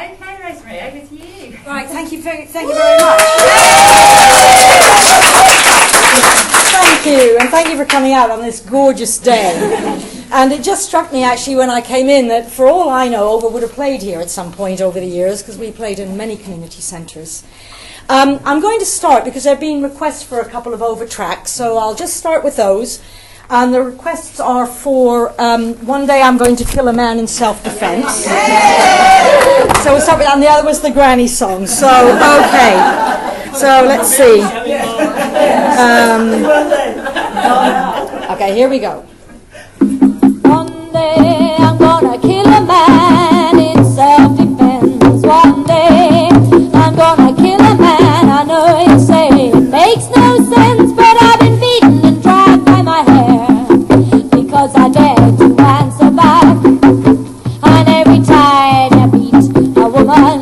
Okay, Rosemary, over to you. Right, thank you very much. Thank you, and thank you for coming out on this gorgeous day. And it just struck me actually when I came in that for all I know, Olga would have played here at some point over the years, because we played in many community centres. I'm going to start because there have been requests for a couple of over tracks, so I'll just start with those. And the requests are for One Day I'm Going to Kill a Man in Self-Defense. So we'll start with, and the other was the Granny song. So, okay. So let's see. Okay, here we go. One day I'm gonna kill a man in self-defense. One day I'm gonna kill a man. I know you say it makes no sense, but I've been beaten and dragged by my hair because I dared to answer back. And every time you beat a woman,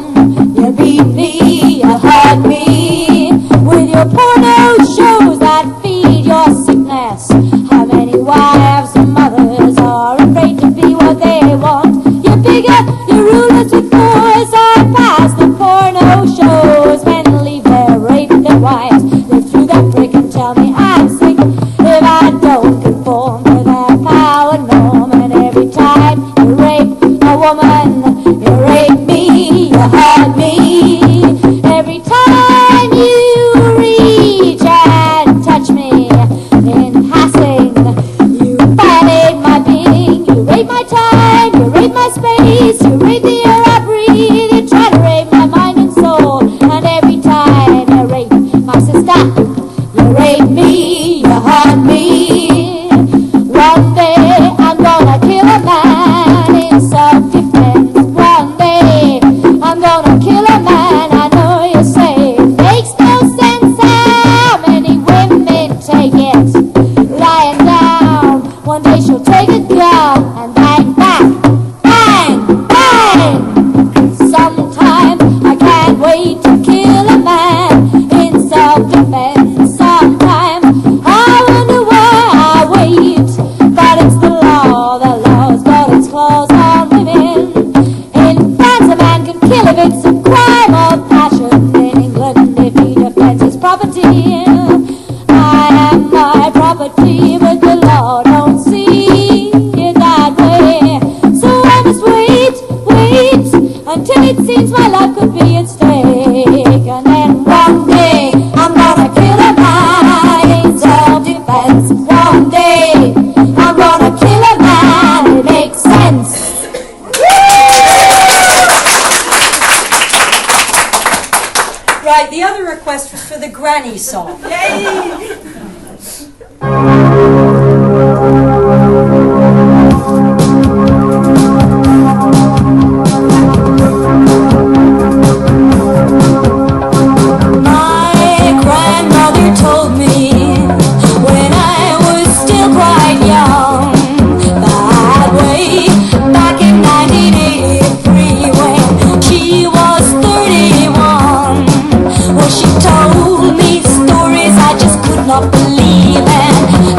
you beat me, you hurt me with your porno shows that feed your sickness. How many wives and mothers are afraid to be what they want? You're bigger, you're rulers with boys are past the porno shows. Men leave their rape their wives, live through that prick and tell me I'm sick if I don't conform to their power norm. And every time you rape a woman, you rape me, you hurt me. Every time you reach and touch me in passing, you violate my being. You rape my time, you rape my space, you rape the air I breathe. You try to rape my mind and soul. And every time you rape my sister, you rape me, you hurt me. One day I'm gonna kill a man in self-defense. One day I'm gonna kill a man. I know you say it makes no sense. How many women take it lying down? One day she'll take a gun and bang, bang, bang, bang. Sometime I can't wait to kill a man in self-defense. Sometime I wonder why I wait, but it's the law's got its claws on women. In France a man can kill if it's a crime of passion. In England if he defends his property, I am my property, but the law don't see it that way. So I must wait until it seems my life could be at stake. And then one day I'm gonna kill a man in self-defense. One day I'm gonna kill a man. It makes sense. Right, the other request was for the Granny song. My grandmother told me when I was still quite young, that way back in 1983 when she was 31. Well, she told me stories I just could not believe, and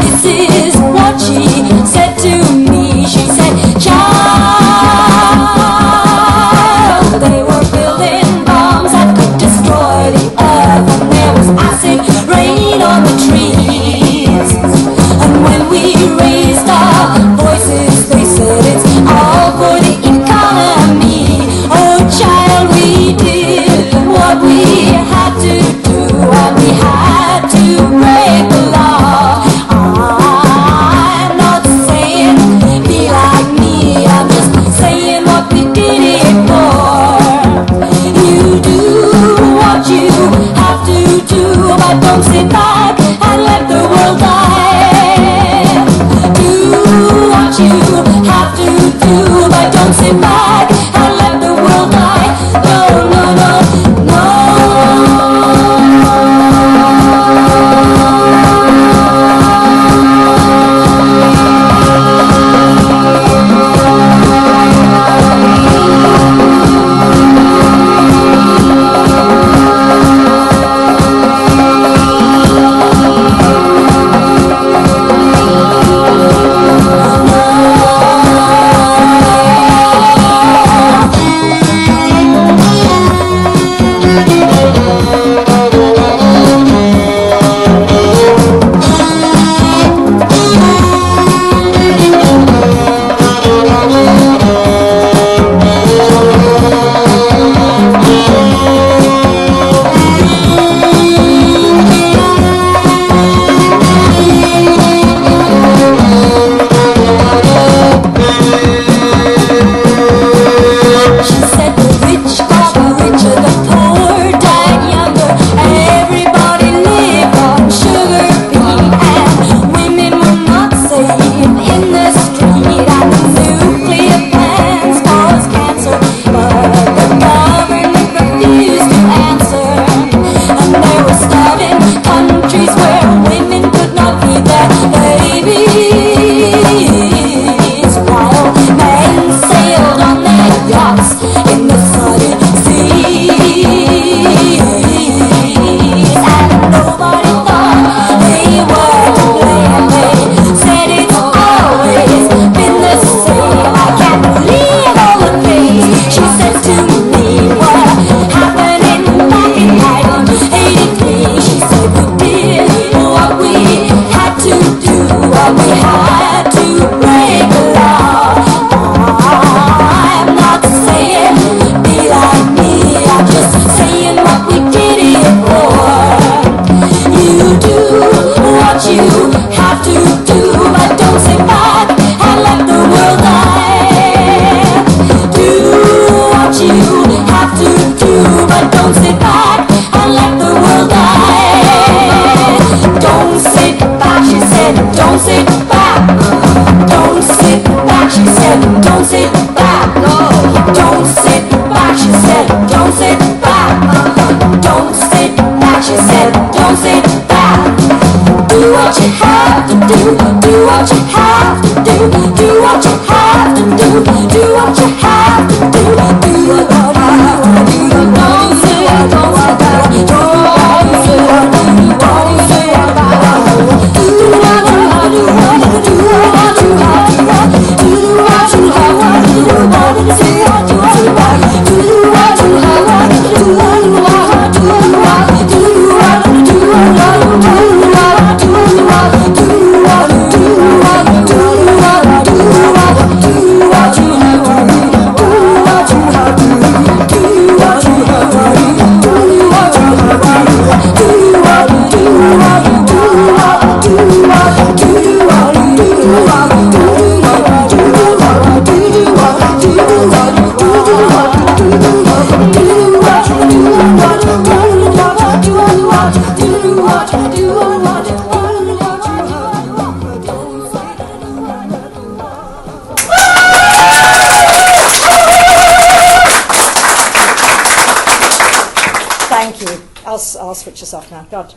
Thank you. I'll switch this off now. God,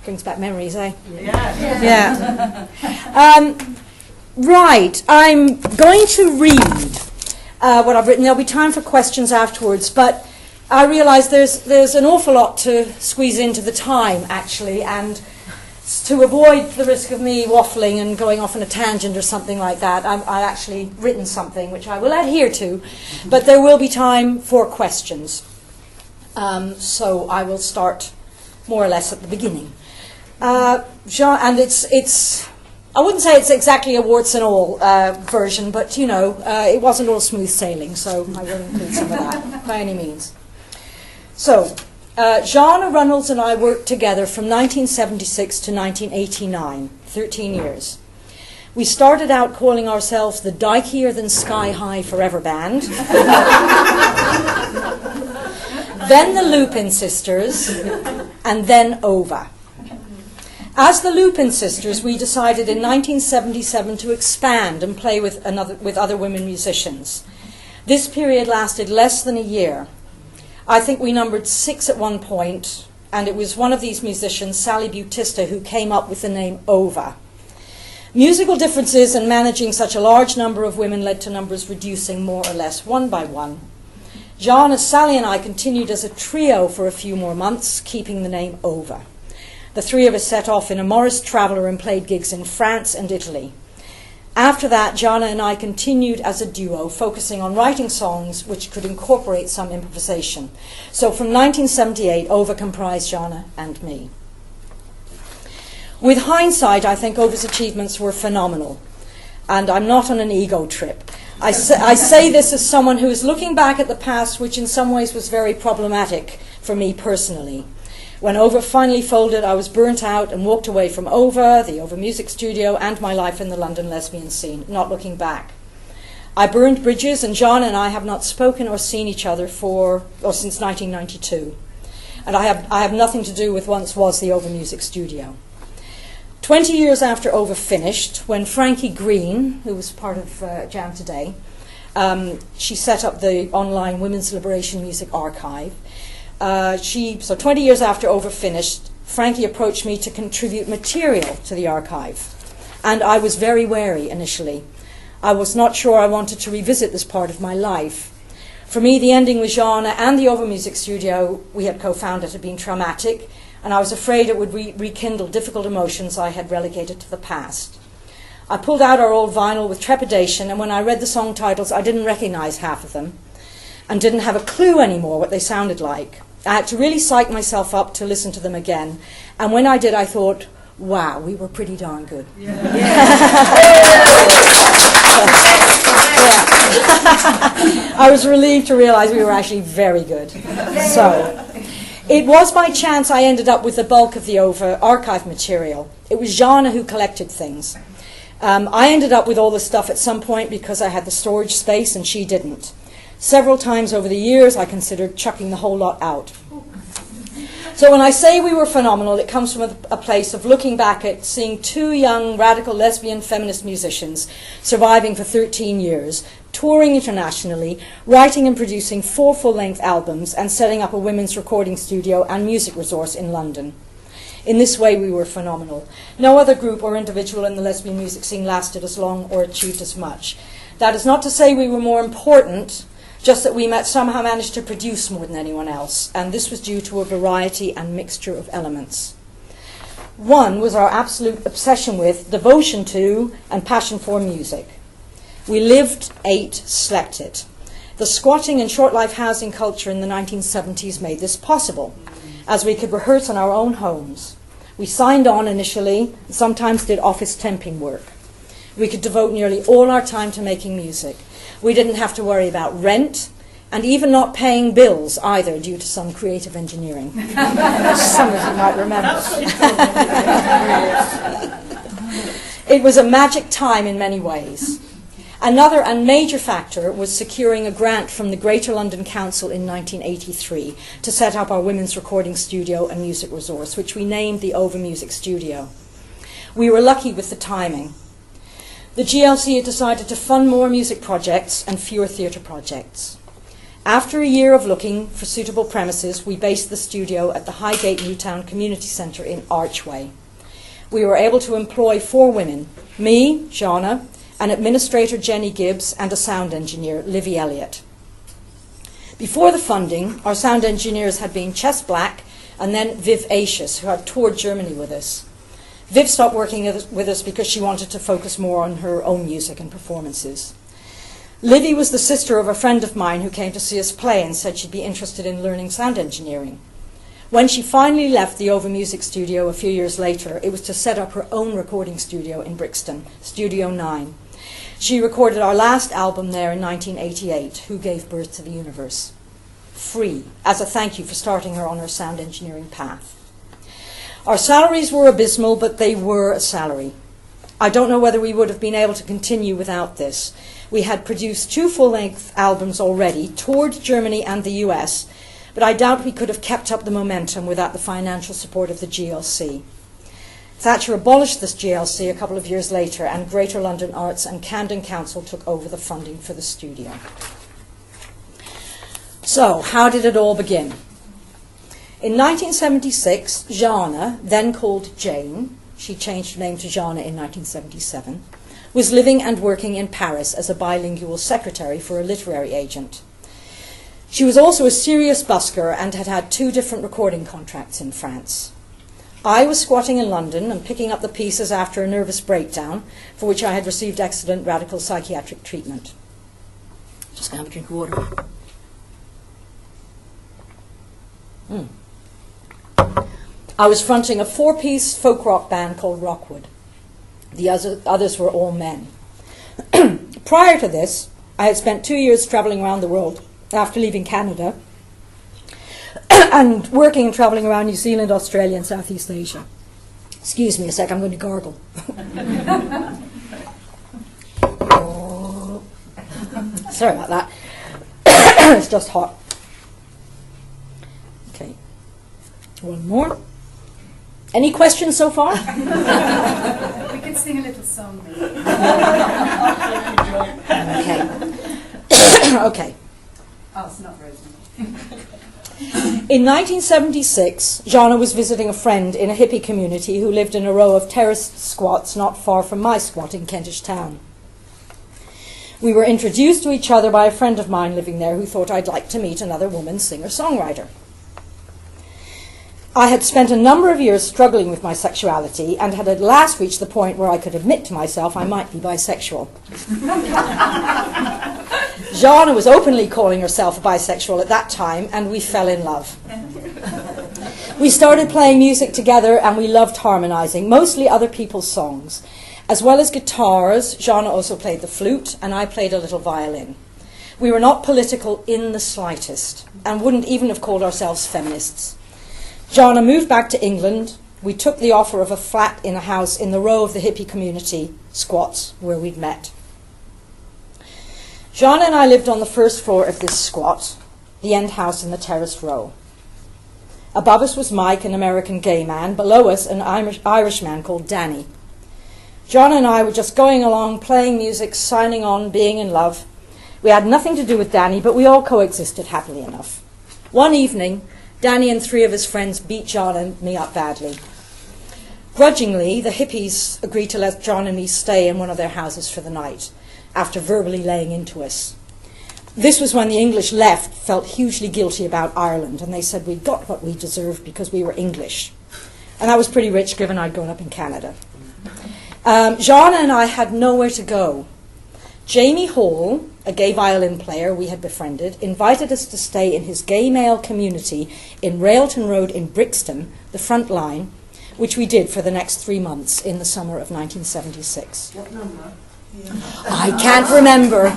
brings back memories, eh? Yeah. Right, I'm going to read what I've written. There'll be time for questions afterwards, but I realise there's an awful lot to squeeze into the time, actually, and to avoid the risk of me waffling and going off on a tangent or something like that, I actually written something which I will adhere to, but there will be time for questions. So I will start more or less at the beginning. Jean, and it's I wouldn't say it's exactly a warts and all version, but you know, it wasn't all smooth sailing, so I will include some of that by any means. So, Jean Runnels and I worked together from 1976 to 1989, 13 years. We started out calling ourselves the Dykier Than Sky High Forever Band. Then the Lupin Sisters, and then Ova. As the Lupin Sisters, we decided in 1977 to expand and play with other women musicians. This period lasted less than a year. I think we numbered 6 at one point, and it was one of these musicians, Sally Bautista, who came up with the name Ova. Musical differences and managing such a large number of women led to numbers reducing more or less one by one. John, as Sally and I continued as a trio for a few more months, keeping the name Ova. The three of us set off in a Morris Traveller and played gigs in France and Italy. After that, Jana and I continued as a duo, focusing on writing songs which could incorporate some improvisation. So from 1978, Ova comprised Jana and me. With hindsight, I think Ova's achievements were phenomenal. And I'm not on an ego trip. I say this as someone who is looking back at the past, which in some ways was very problematic for me personally. When Ova finally folded, I was burnt out and walked away from Ova, the Ova Music Studio, and my life in the London lesbian scene, not looking back. I burned bridges, and John and I have not spoken or seen each other since 1992. And I have nothing to do with once was the Ova Music Studio. 20 years after Ova finished, when Frankie Green, who was part of Jam Today, she set up the online Women's Liberation Music Archive. So 20 years after Ova finished, Frankie approached me to contribute material to the archive. And I was very wary initially. I was not sure I wanted to revisit this part of my life. For me, the ending with Jana and the Ova Music Studio we had co-founded had been traumatic, and I was afraid it would rekindle difficult emotions I had relegated to the past. I pulled out our old vinyl with trepidation, and when I read the song titles, I didn't recognize half of them and didn't have a clue anymore what they sounded like. I had to really psych myself up to listen to them again, and when I did, I thought, wow, we were pretty darn good. Yeah. I was relieved to realize we were actually very good. So, it was by chance I ended up with the bulk of the Ova archive material. It was Jana who collected things. I ended up with all the stuff at some point because I had the storage space and she didn't. Several times over the years, I considered chucking the whole lot out. So when I say we were phenomenal, it comes from a place of looking back at seeing two young, radical, lesbian, feminist musicians surviving for 13 years, touring internationally, writing and producing 4 full-length albums, and setting up a women's recording studio and music resource in London. In this way, we were phenomenal. No other group or individual in the lesbian music scene lasted as long or achieved as much. That is not to say we were more important, just that we somehow managed to produce more than anyone else, and this was due to a variety and mixture of elements. One was our absolute obsession with, devotion to, and passion for music. We lived, ate, slept it. The squatting and short-life housing culture in the 1970s made this possible, as we could rehearse in our own homes. We signed on initially, and sometimes did office temping work. We could devote nearly all our time to making music. We didn't have to worry about rent, and even not paying bills either, due to some creative engineering. Some of you might remember. It was a magic time in many ways. Another and major factor was securing a grant from the Greater London Council in 1983 to set up our women's recording studio and music resource, which we named the Ova Music Studio. We were lucky with the timing. The GLC had decided to fund more music projects and fewer theatre projects. After a year of looking for suitable premises, we based the studio at the Highgate Newtown Community Centre in Archway. We were able to employ 4 women, me, Shauna, an administrator, Jenny Gibbs, and a sound engineer, Livy Elliott. Before the funding, our sound engineers had been Chess Black and then Viv Acius, who had toured Germany with us. Viv stopped working with us because she wanted to focus more on her own music and performances. Livy was the sister of a friend of mine who came to see us play and said she'd be interested in learning sound engineering. When she finally left the Over Music Studio a few years later, it was to set up her own recording studio in Brixton, Studio 9. She recorded our last album there in 1988, Who Gave Birth to the Universe, free, as a thank you for starting her on her sound engineering path. Our salaries were abysmal, but they were a salary. I don't know whether we would have been able to continue without this. We had produced 2 full-length albums already, toured Germany and the US, but I doubt we could have kept up the momentum without the financial support of the GLC. Thatcher abolished this GLC a couple of years later, and Greater London Arts and Camden Council took over the funding for the studio. So, how did it all begin? In 1976, Jana, then called Jane, she changed her name to Jana in 1977, was living and working in Paris as a bilingual secretary for a literary agent. She was also a serious busker and had had 2 different recording contracts in France. I was squatting in London and picking up the pieces after a nervous breakdown, for which I had received excellent radical psychiatric treatment. Just going to have a drink of water. I was fronting a 4-piece folk rock band called Rockwood. The others were all men. Prior to this, I had spent 2 years travelling around the world after leaving Canada and working and travelling around New Zealand, Australia, and Southeast Asia. Excuse me a sec, I'm going to gargle. Sorry about that. It's just hot. Okay. One more. Any questions so far? We could sing a little song. Okay. Okay. Oh, it's not Rosemary. In 1976, Jana was visiting a friend in a hippie community who lived in a row of terraced squats not far from my squat in Kentish Town. We were introduced to each other by a friend of mine living there who thought I'd like to meet another woman singer-songwriter. I had spent a number of years struggling with my sexuality and had at last reached the point where I could admit to myself I might be bisexual. Jana was openly calling herself bisexual at that time, and we fell in love. We started playing music together, and we loved harmonizing, mostly other people's songs. As well as guitars, Jana also played the flute, and I played a little violin. We were not political in the slightest, and wouldn't even have called ourselves feminists. Jana moved back to England. We took the offer of a flat in a house in the row of the hippie community, squats, where we'd met. Jana and I lived on the first floor of this squat, the end house in the terraced row. Above us was Mike, an American gay man. Below us, an Irish man called Danny. Jana and I were just going along, playing music, signing on, being in love. We had nothing to do with Danny, but we all coexisted happily enough. One evening, Danny and 3 of his friends beat John and me up badly. Grudgingly, the hippies agreed to let John and me stay in one of their houses for the night, after verbally laying into us. This was when the English left felt hugely guilty about Ireland, and they said we got what we deserved because we were English. And I was pretty rich, given I'd grown up in Canada. Jana and I had nowhere to go. Jamie Hall, a gay violin player we had befriended, invited us to stay in his gay male community in Railton Road in Brixton, the front line, which we did for the next 3 months in the summer of 1976. What number? I can't remember.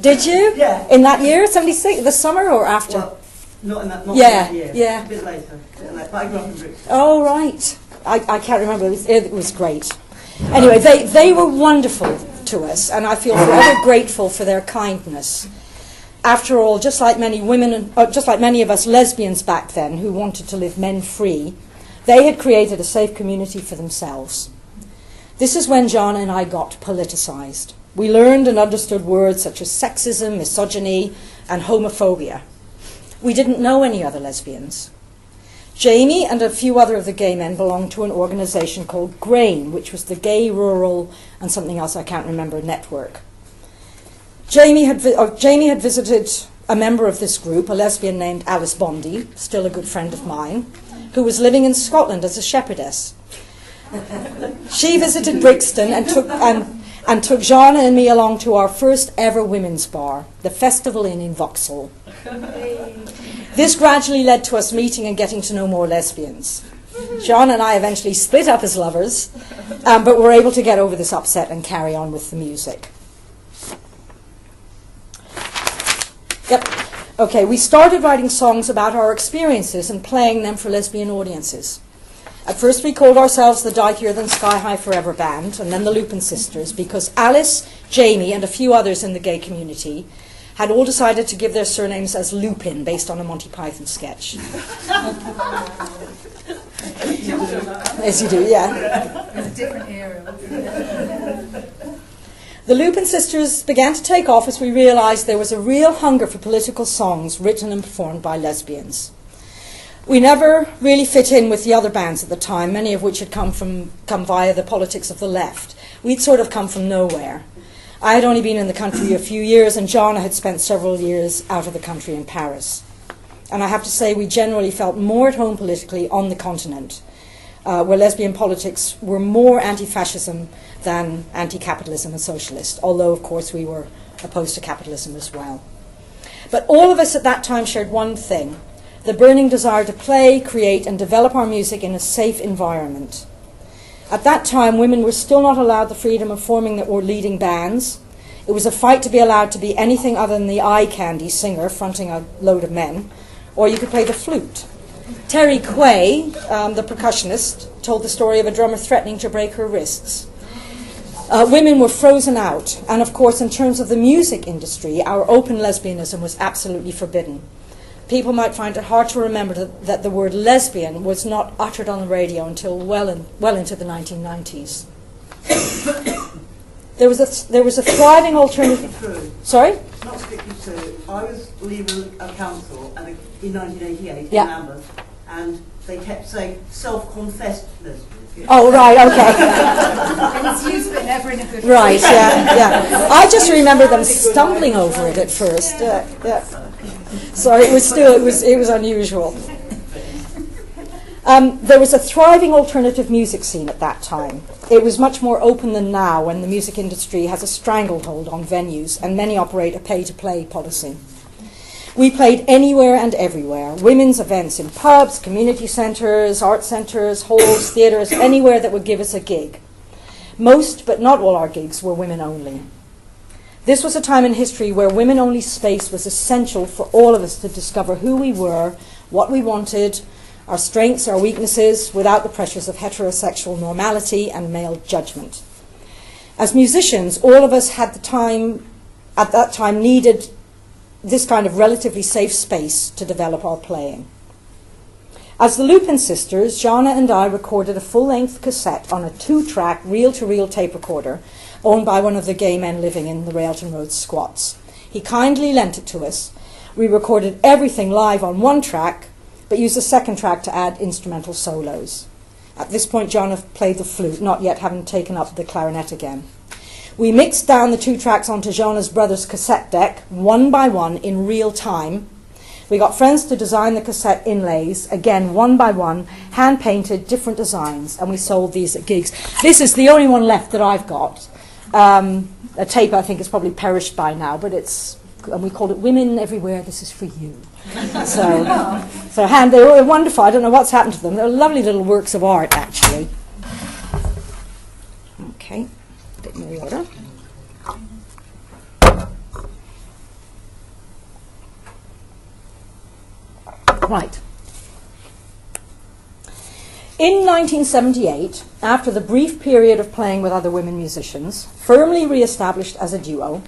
Did you? Yeah. In that year, 76, the summer or after? Well, not in that year. Yeah. A bit later. But I grew up in Brixton. Oh, right. I can't remember. It was great. Anyway, they were wonderful to us, and I feel forever grateful for their kindness. After all, just like many of us lesbians back then who wanted to live men free, they had created a safe community for themselves. This is when Jana and I got politicized. We learned and understood words such as sexism, misogyny, and homophobia. We didn't know any other lesbians. Jamie and a few other of the gay men belonged to an organisation called GRAIN, which was the Gay, Rural, and something else I can't remember, network. Jamie had visited a member of this group, a lesbian named Alice Bondy, still a good friend of mine, who was living in Scotland as a shepherdess. She visited Brixton and took Jana and me along to our first ever women's bar, the Festival Inn in Vauxhall. This gradually led to us meeting and getting to know more lesbians. Jana and I eventually split up as lovers, but were able to get over this upset and carry on with the music. Yep. Okay, we started writing songs about our experiences and playing them for lesbian audiences. At first we called ourselves the Dykier Than Sky High Forever Band, and then the Lupin Sisters, because Alice, Jamie, and a few others in the gay community had all decided to give their surnames as Lupin, based on a Monty Python sketch. As you do, yeah. It was a different era. The Lupin Sisters began to take off as we realised there was a real hunger for political songs written and performed by lesbians. We never really fit in with the other bands at the time, many of which had come via the politics of the left. We'd sort of come from nowhere. I had only been in the country a few years, and Jana had spent several years out of the country in Paris. And I have to say we generally felt more at home politically on the continent, where lesbian politics were more anti-fascism than anti-capitalism and socialist, although, of course, we were opposed to capitalism as well. But all of us at that time shared one thing: the burning desire to play, create, and develop our music in a safe environment. At that time, women were still not allowed the freedom of forming or leading bands. It was a fight to be allowed to be anything other than the eye candy singer fronting a load of men, or you could play the flute. Terry Quay, the percussionist, told the story of a drummer threatening to break her wrists. Women were frozen out, and of course, in terms of the music industry, our open lesbianism was absolutely forbidden. People might find it hard to remember that the word lesbian was not uttered on the radio until well into the 1990s. There was a thriving alternative. Sorry? Not strictly true. I was leaving a council in 1988 Yeah. in Lambeth, and they kept saying self-confessed lesbian. Oh, right, okay. It's used, but never in a good way. Right, yeah. I just remember them stumbling over it at first. Yeah. So it was unusual. There was a thriving alternative music scene at that time. It was much more open than now, when the music industry has a stranglehold on venues and many operate a pay-to-play policy. We played anywhere and everywhere: women's events in pubs, community centres, art centres, halls, theatres, anywhere that would give us a gig. Most, but not all our gigs, were women only. This was a time in history where women-only space was essential for all of us to discover who we were, what we wanted, our strengths, our weaknesses, without the pressures of heterosexual normality and male judgment. As musicians, all of us at that time needed this kind of relatively safe space to develop our playing. As the Lupin Sisters, Jana and I recorded a full-length cassette on a 2-track reel-to-reel tape recorder owned by one of the gay men living in the Railton Road squats. He kindly lent it to us. We recorded everything live on 1 track, but used a 2nd track to add instrumental solos. At this point, Jana played the flute, not yet having taken up the clarinet again. We mixed down the 2 tracks onto Jana's brother's cassette deck, one by one, in real time. We got friends to design the cassette inlays, again, one by one, hand-painted, different designs, and we sold these at gigs. This is the only one left that I've got. A tape I think is probably perished by now, but and we called it Women Everywhere, This Is For You. They were wonderful. I don't know what's happened to them. They're lovely little works of art, actually. Okay, a bit more water. Right. In 1978, after the brief period of playing with other women musicians, firmly re-established as a duo,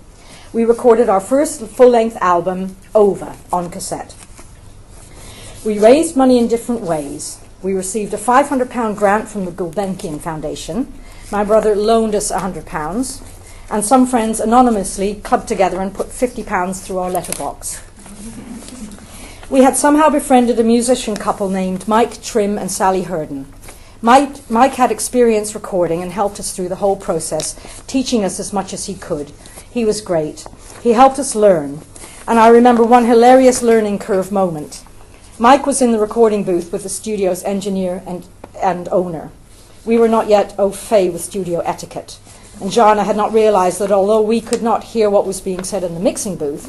we recorded our first full-length album, Over, on cassette. We raised money in different ways. We received a £500 grant from the Gulbenkian Foundation. My brother loaned us £100, and some friends anonymously clubbed together and put £50 through our letterbox. We had somehow befriended a musician couple named Mike Trim and Sally Hurden. Mike had experience recording and helped us through the whole process, teaching us as much as he could. He was great. He helped us learn. And I remember one hilarious learning curve moment. Mike was in the recording booth with the studio's engineer and owner. We were not yet au fait with studio etiquette. And Jana had not realized that although we could not hear what was being said in the mixing booth,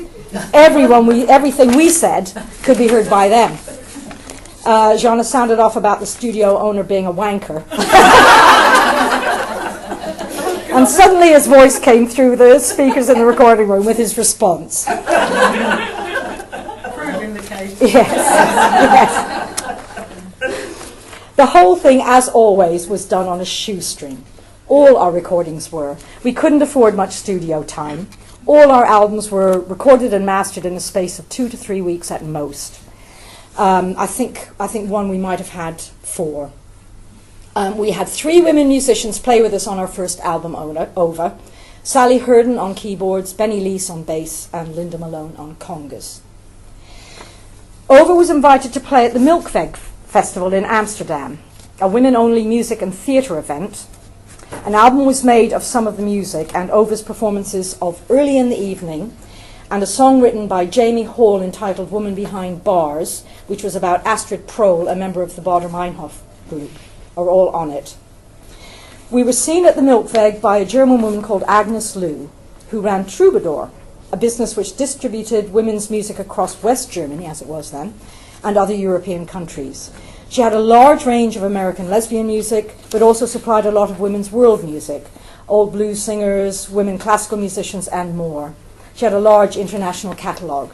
everything we said could be heard by them. Jana sounded off about the studio owner being a wanker. And suddenly his voice came through the speakers in the recording room with his response. Proving the case. Yes. The whole thing, as always, was done on a shoestring. All our recordings were. We couldn't afford much studio time. All our albums were recorded and mastered in a space of 2 to 3 weeks at most. I think one we might have had 4. We had 3 women musicians play with us on our first album, Over. Sally Hurden on keyboards, Benny Lees on bass, and Linda Malone on congas. Over was invited to play at the Milkveg Festival in Amsterdam, a women-only music and theatre event. An album was made of some of the music and Over's performances of Early in the Evening, and a song written by Jamie Hall entitled Woman Behind Bars, which was about Astrid Prohl, a member of the Baader-Meinhof group, are all on it. We were seen at the Milkveg by a German woman called Agnes Lou, who ran Troubadour, a business which distributed women's music across West Germany, as it was then, and other European countries. She had a large range of American lesbian music, but also supplied a lot of women's world music, old blues singers, women classical musicians, and more. She had a large international catalogue.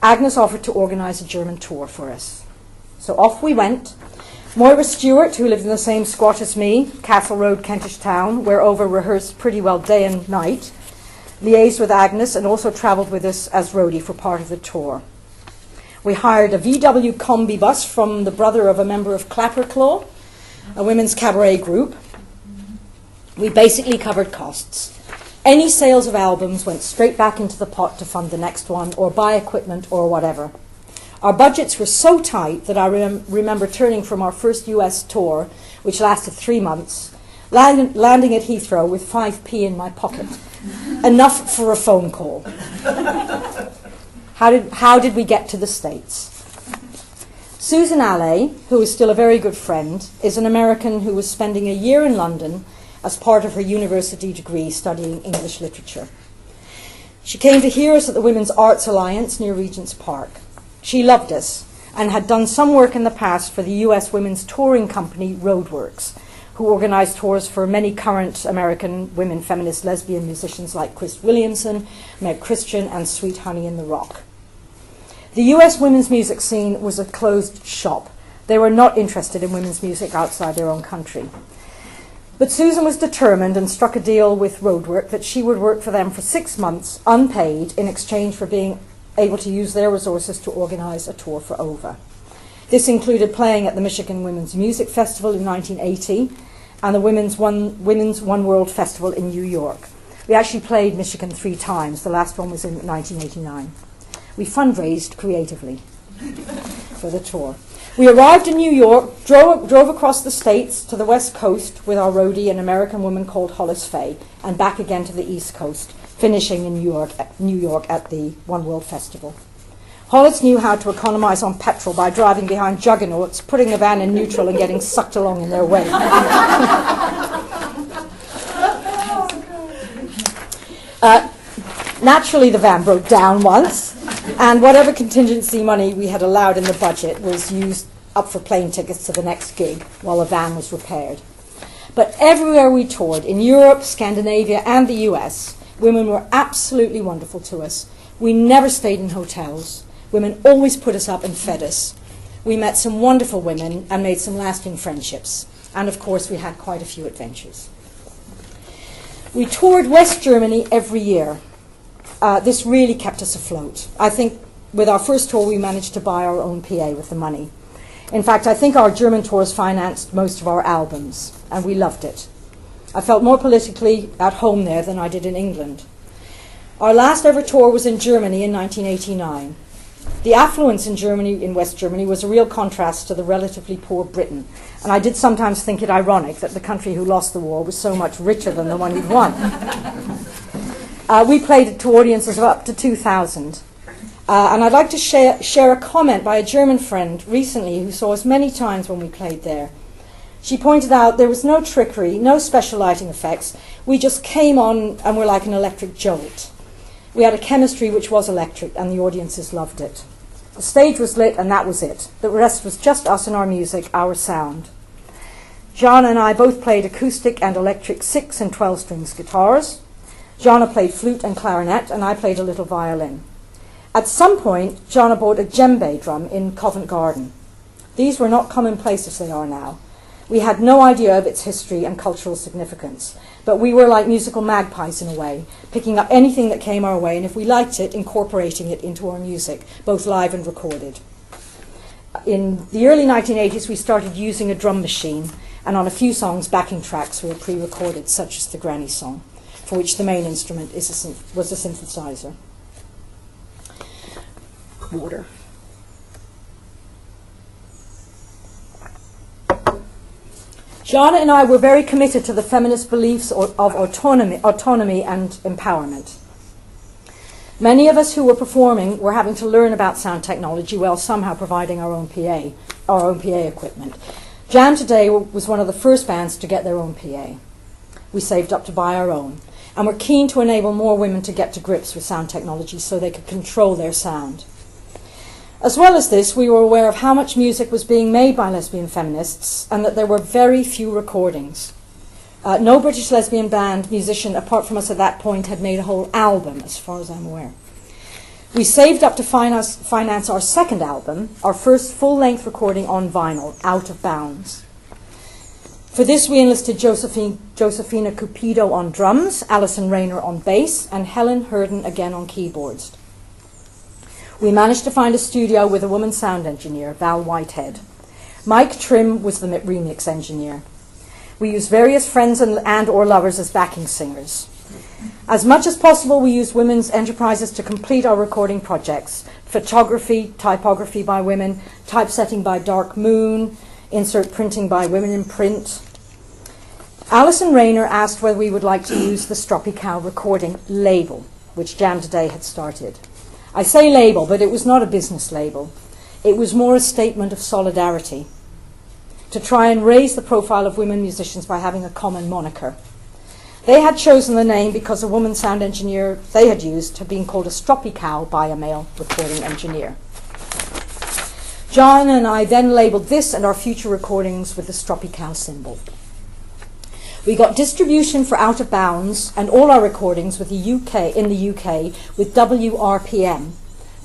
Agnes offered to organise a German tour for us. So off we went. Moira Stewart, who lived in the same squat as me, Castle Road, Kentish Town, where Over rehearsed pretty well day and night, liaised with Agnes and also travelled with us as roadie for part of the tour. We hired a VW combi bus from the brother of a member of Clapperclaw, a women's cabaret group. We basically covered costs. Any sales of albums went straight back into the pot to fund the next one or buy equipment or whatever. Our budgets were so tight that I remember turning from our first US tour, which lasted 3 months, landing at Heathrow with 5p in my pocket. Enough for a phone call. How did we get to the States? Susan Alley, who is still a very good friend, is an American who was spending a year in London as part of her university degree studying English literature. She came to hear us at the Women's Arts Alliance near Regent's Park. She loved us and had done some work in the past for the US women's touring company Roadworks, who organised tours for many current American women feminist lesbian musicians like Chris Williamson, Meg Christian, and Sweet Honey in the Rock. The US women's music scene was a closed shop. They were not interested in women's music outside their own country. But Susan was determined and struck a deal with Roadwork that she would work for them for 6 months, unpaid, in exchange for being able to use their resources to organise a tour for Over. This included playing at the Michigan Women's Music Festival in 1980 and the Women's One World Festival in New York. We actually played Michigan 3 times. The last one was in 1989. We fundraised creatively for the tour. We arrived in New York, drove across the States to the West Coast with our roadie, an American woman called Hollis Fay, and back again to the East Coast, finishing in New York at the One World Festival. Hollis knew how to economise on petrol by driving behind juggernauts, putting the van in neutral and getting sucked along in their way. Naturally, the van broke down once, and whatever contingency money we had allowed in the budget was used up for plane tickets to the next gig while the van was repaired. But everywhere we toured, in Europe, Scandinavia, and the US, women were absolutely wonderful to us. We never stayed in hotels. Women always put us up and fed us. We met some wonderful women and made some lasting friendships. And of course, we had quite a few adventures. We toured West Germany every year. This really kept us afloat. I think with our first tour, we managed to buy our own PA with the money. In fact, I think our German tours financed most of our albums, and we loved it. I felt more politically at home there than I did in England. Our last ever tour was in Germany in 1989. The affluence in Germany, in West Germany, was a real contrast to the relatively poor Britain. And I did sometimes think it ironic that the country who lost the war was so much richer than the one who'd won. We played to audiences of up to 2,000. And I'd like to share a comment by a German friend recently who saw us many times when we played there. She pointed out there was no trickery, no special lighting effects. We just came on and were like an electric jolt. We had a chemistry which was electric, and the audiences loved it. The stage was lit, and that was it. The rest was just us and our music, our sound. Jana and I both played acoustic and electric 6 and 12 strings guitars. Jana played flute and clarinet, and I played a little violin. At some point, Jana bought a djembe drum in Covent Garden. These were not commonplace as they are now. We had no idea of its history and cultural significance, but we were like musical magpies in a way, picking up anything that came our way, and if we liked it, incorporating it into our music, both live and recorded. In the early 1980s, we started using a drum machine, and on a few songs, backing tracks were pre-recorded, such as the Granny Song, for which the main instrument was a synthesizer. Water. Jana and I were very committed to the feminist beliefs of autonomy and empowerment. Many of us who were performing were having to learn about sound technology while somehow providing our own PA equipment. Jam Today was one of the first bands to get their own PA. We saved up to buy our own, and were keen to enable more women to get to grips with sound technology so they could control their sound. As well as this, we were aware of how much music was being made by lesbian feminists and that there were very few recordings. No British lesbian band musician, apart from us at that point, had made a whole album, as far as I'm aware. We saved up to finance our second album, our first full-length recording on vinyl, Out of Bounds. For this, we enlisted Josefina Cupido on drums, Alison Rayner on bass, and Helen Herden again on keyboards. We managed to find a studio with a woman sound engineer, Val Whitehead. Mike Trim was the remix engineer. We used various friends and or lovers as backing singers. As much as possible, we used women's enterprises to complete our recording projects. Photography, typography by women, typesetting by Dark Moon, insert printing by Women in Print. Alison Rayner asked whether we would like to use the Stroppy Cow recording label, which Jam Today had started. I say label, but it was not a business label. It was more a statement of solidarity, to try and raise the profile of women musicians by having a common moniker. They had chosen the name because a woman sound engineer they had used had been called a stroppy cow by a male recording engineer. John and I then labelled this and our future recordings with the stroppy cow symbol. We got distribution for Out of Bounds and all our recordings with in the UK with WRPM,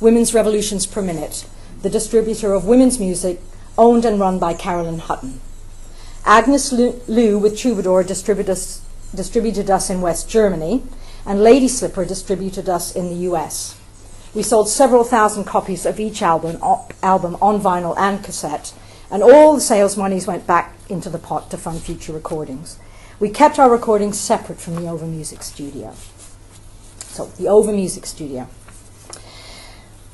Women's Revolutions Per Minute, the distributor of women's music owned and run by Carolyn Hutton. Agnes Liu with Troubadour distributed us in West Germany, and Lady Slipper distributed us in the US. We sold several thousand copies of each album on vinyl and cassette, and all the sales monies went back into the pot to fund future recordings. We kept our recordings separate from the Over Music Studio. So, the Over Music Studio.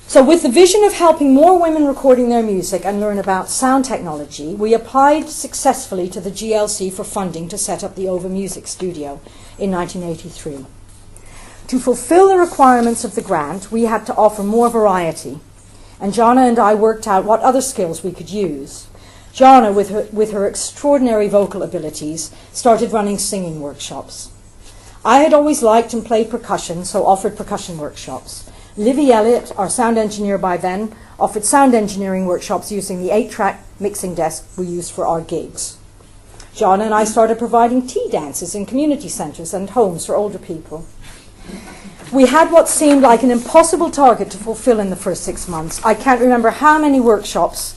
So, with the vision of helping more women recording their music and learn about sound technology, we applied successfully to the GLC for funding to set up the Over Music Studio in 1983. To fulfill the requirements of the grant, we had to offer more variety, and Jana and I worked out what other skills we could use. Jana, with her extraordinary vocal abilities, started running singing workshops. I had always liked and played percussion, so offered percussion workshops. Livy Elliott, our sound engineer by then, offered sound engineering workshops using the 8-track mixing desk we used for our gigs. Jana and I started providing tea dances in community centres and homes for older people. We had what seemed like an impossible target to fulfill in the first 6 months. I can't remember how many workshops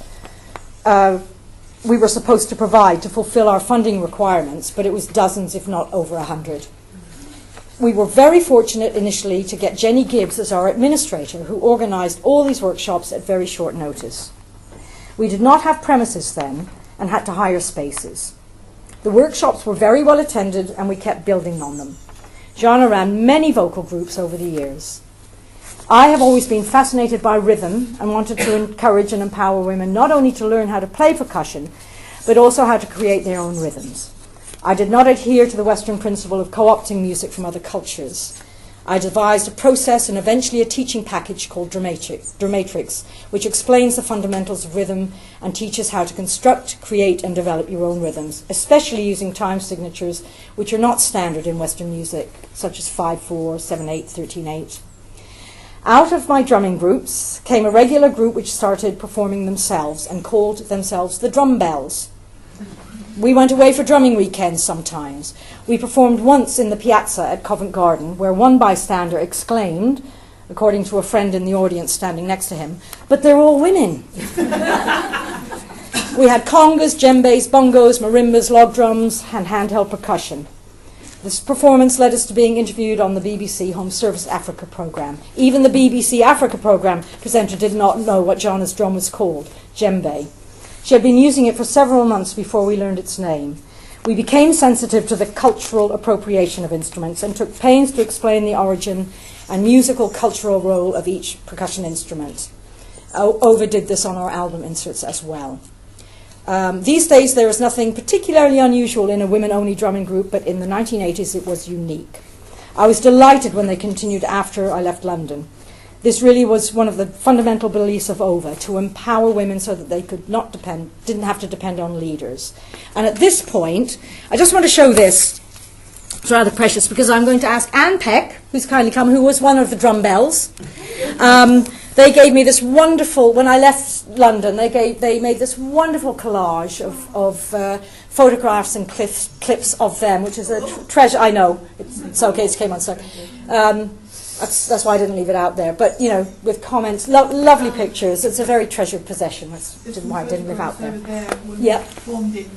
we were supposed to provide to fulfill our funding requirements, but it was dozens, if not over 100. We were very fortunate initially to get Jenny Gibbs as our administrator, who organised all these workshops at very short notice. We did not have premises then and had to hire spaces. The workshops were very well attended and we kept building on them. Jana ran many vocal groups over the years. I have always been fascinated by rhythm and wanted to encourage and empower women not only to learn how to play percussion, but also how to create their own rhythms. I did not adhere to the Western principle of co-opting music from other cultures. I devised a process and eventually a teaching package called Dramatrix, which explains the fundamentals of rhythm and teaches how to construct, create and develop your own rhythms, especially using time signatures which are not standard in Western music, such as 5/4, 7/8, 13/8. Out of my drumming groups came a regular group which started performing themselves and called themselves the Drum Bells. We went away for drumming weekends sometimes. We performed once in the piazza at Covent Garden, where one bystander exclaimed, according to a friend in the audience standing next to him, "But they're all women." We had congas, djembes, bongos, marimbas, log drums, and handheld percussion. This performance led us to being interviewed on the BBC Home Service Africa programme. Even the BBC Africa programme presenter did not know what Jana's drum was called, djembe. She had been using it for several months before we learned its name. We became sensitive to the cultural appropriation of instruments and took pains to explain the origin and musical cultural role of each percussion instrument. Ova did this on our album inserts as well. These days there is nothing particularly unusual in a women-only drumming group, but in the 1980s it was unique. I was delighted when they continued after I left London. This really was one of the fundamental beliefs of Ova, to empower women so that they didn't have to depend on leaders. And at this point, I just want to show this. It's rather precious because I'm going to ask Anne Peck, who's kindly come, who was one of the Drum Bells. They gave me this wonderful, when I left London, they made this wonderful collage of photographs and clips of them, which is a treasure. I know, it's okay, it came on stock. That's why I didn't leave it out there. But, you know, with comments, lovely pictures. It's a very treasured possession. That's why I didn't live out there. Yeah. Formed in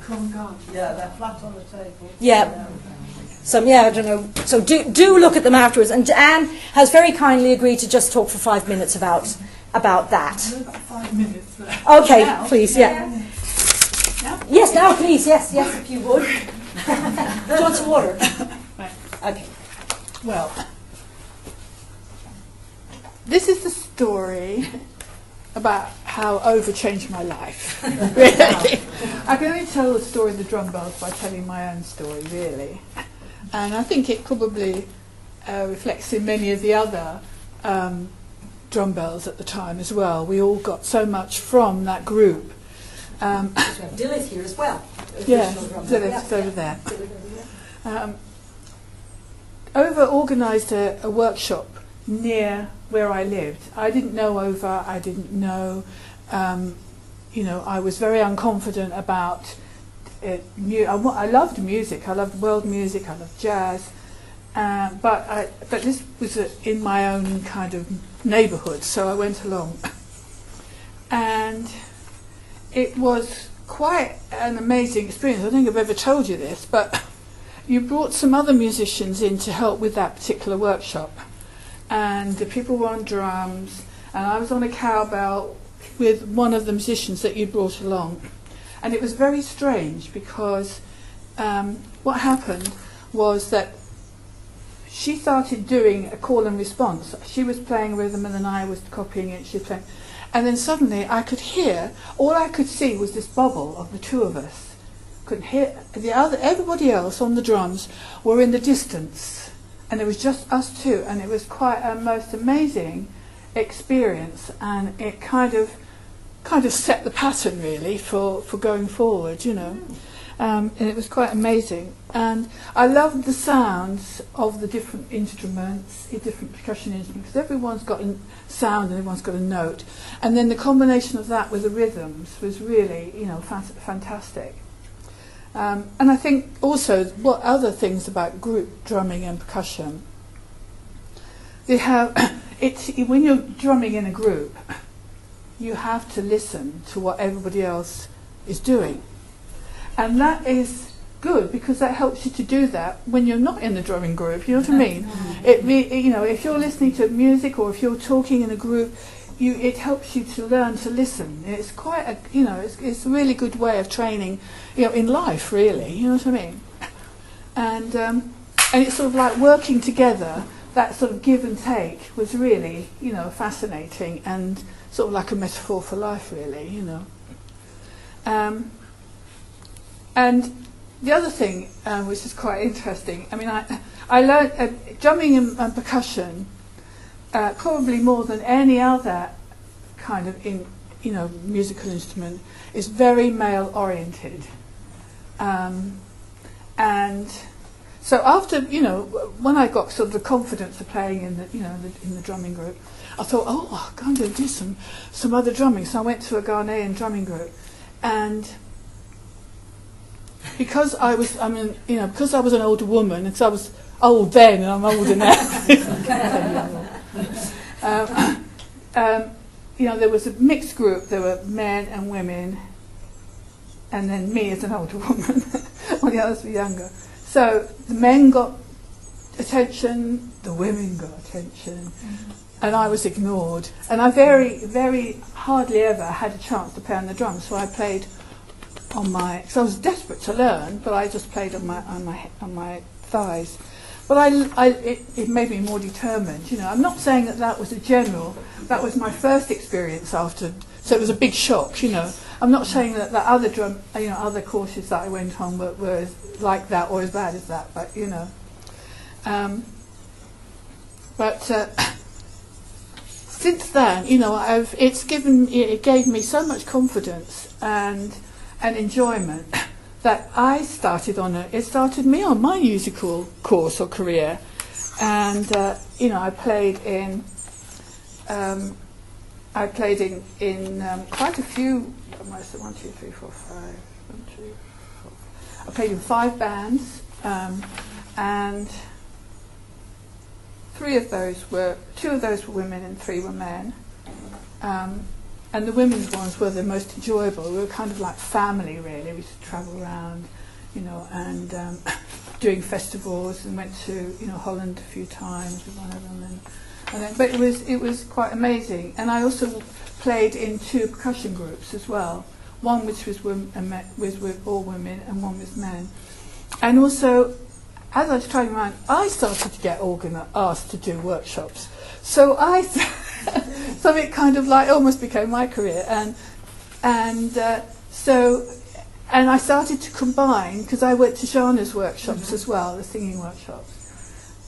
Covent Garden. Yeah, they're flat on the table. Yeah. So, yeah, I don't know. So do look at them afterwards. And Anne has very kindly agreed to just talk for 5 minutes about that. There's about 5 minutes there. Okay, Now. please, yeah. Now? Yes, now, please, yes, if you would. Do you want some water? Right. Okay. Well, this is the story about how Ova changed my life. Really. I can only tell the story of the Drum Bells by telling my own story, really. And I think it probably reflects in many of the other drum bells at the time as well. We all got so much from that group. We have Dilith here as well. Yeah, Dilith's over there. Ova organised a workshop near where I lived. I didn't know Ova, I didn't know, I was very unconfident about it. I loved music, I loved world music, I loved jazz, but this was in my own kind of neighbourhood, so I went along. And it was quite an amazing experience. I don't think I've ever told you this, but you brought some other musicians in to help with that particular workshop. And the people were on drums, and I was on a cowbell with one of the musicians that you brought along. And it was very strange because what happened was that she started doing a call and response. She was playing rhythm and then I was copying it, she was playing. And then suddenly I could hear, all I could see was this bubble of the two of us. Couldn't hear, everybody else on the drums were in the distance. And it was just us two, and it was quite a most amazing experience, and it kind of set the pattern really for going forward, and it was quite amazing. And I loved the sounds of the different instruments, the different percussion instruments, because everyone's got a sound and everyone's got a note, and then the combination of that with the rhythms was really, fantastic. And I think also what other things about group drumming and percussion, they have when you're drumming in a group, you have to listen to what everybody else is doing, and that is good because that helps you to do that when you're not in the drumming group. You know what I mean? If you're listening to music or if you're talking in a group, it helps you to learn to listen. It's quite a, it's a really good way of training, in life, really. You know what I mean? And it's sort of like working together. That sort of give and take was really, fascinating and sort of like a metaphor for life, really. And the other thing, which is quite interesting, I learned drumming and percussion probably more than any other kind of musical instrument is very male oriented, and so after when I got sort of the confidence of playing in the drumming group, I thought, oh, I'm going to do some other drumming. So I went to a Ghanaian drumming group, and because I was an older woman, and so I was old then and I'm older now. There was a mixed group. There were men and women, and then me as an older woman. All the others were younger. So the men got attention, the women got attention, and I was ignored. And I very, very hardly ever had a chance to play on the drums. So I played on my. So I was desperate to learn, but I just played on my thighs. But it made me more determined. I'm not saying that was a general. That was my first experience after. So it was a big shock. I'm not saying that other other courses that I went on were as like that or as bad as that. But since then, it gave me so much confidence and enjoyment that I started it started me on my musical course or career, and I played in quite a few. One, two, three, four, five. One, two, four. I played in 5 bands, and 2 of those were women and 3 were men. And the women's ones were the most enjoyable. We were kind of like family, really. We used to travel around, and doing festivals, and went to Holland a few times with one of them. But it was quite amazing. And I also played in 2 percussion groups as well. One which was with all women, and one with men. And also, as I was trying around, I started to get asked to do workshops. So so it kind of like almost became my career, and I started to combine, because I went to Jana's workshops as well, the singing workshops,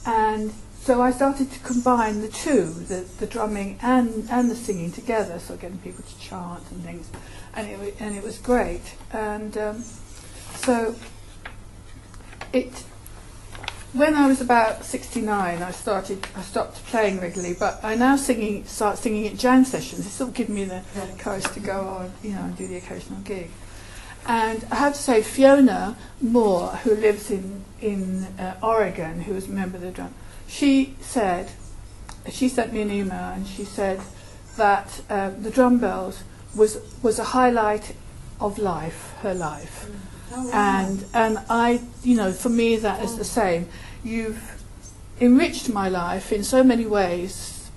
and so I started to combine the two, the drumming and the singing together, so getting people to chant and things, and it was great, and so it. When I was about 69, I stopped playing regularly, but I now start singing at jam sessions. It sort of gives me the courage to go on, and do the occasional gig. And I have to say, Fiona Moore, who lives in Oregon, who was a member of the drum, she sent me an email, and she said that the drum bells was a highlight of life, her life. Oh, wow. And I, for me that is the same. You've enriched my life in so many ways,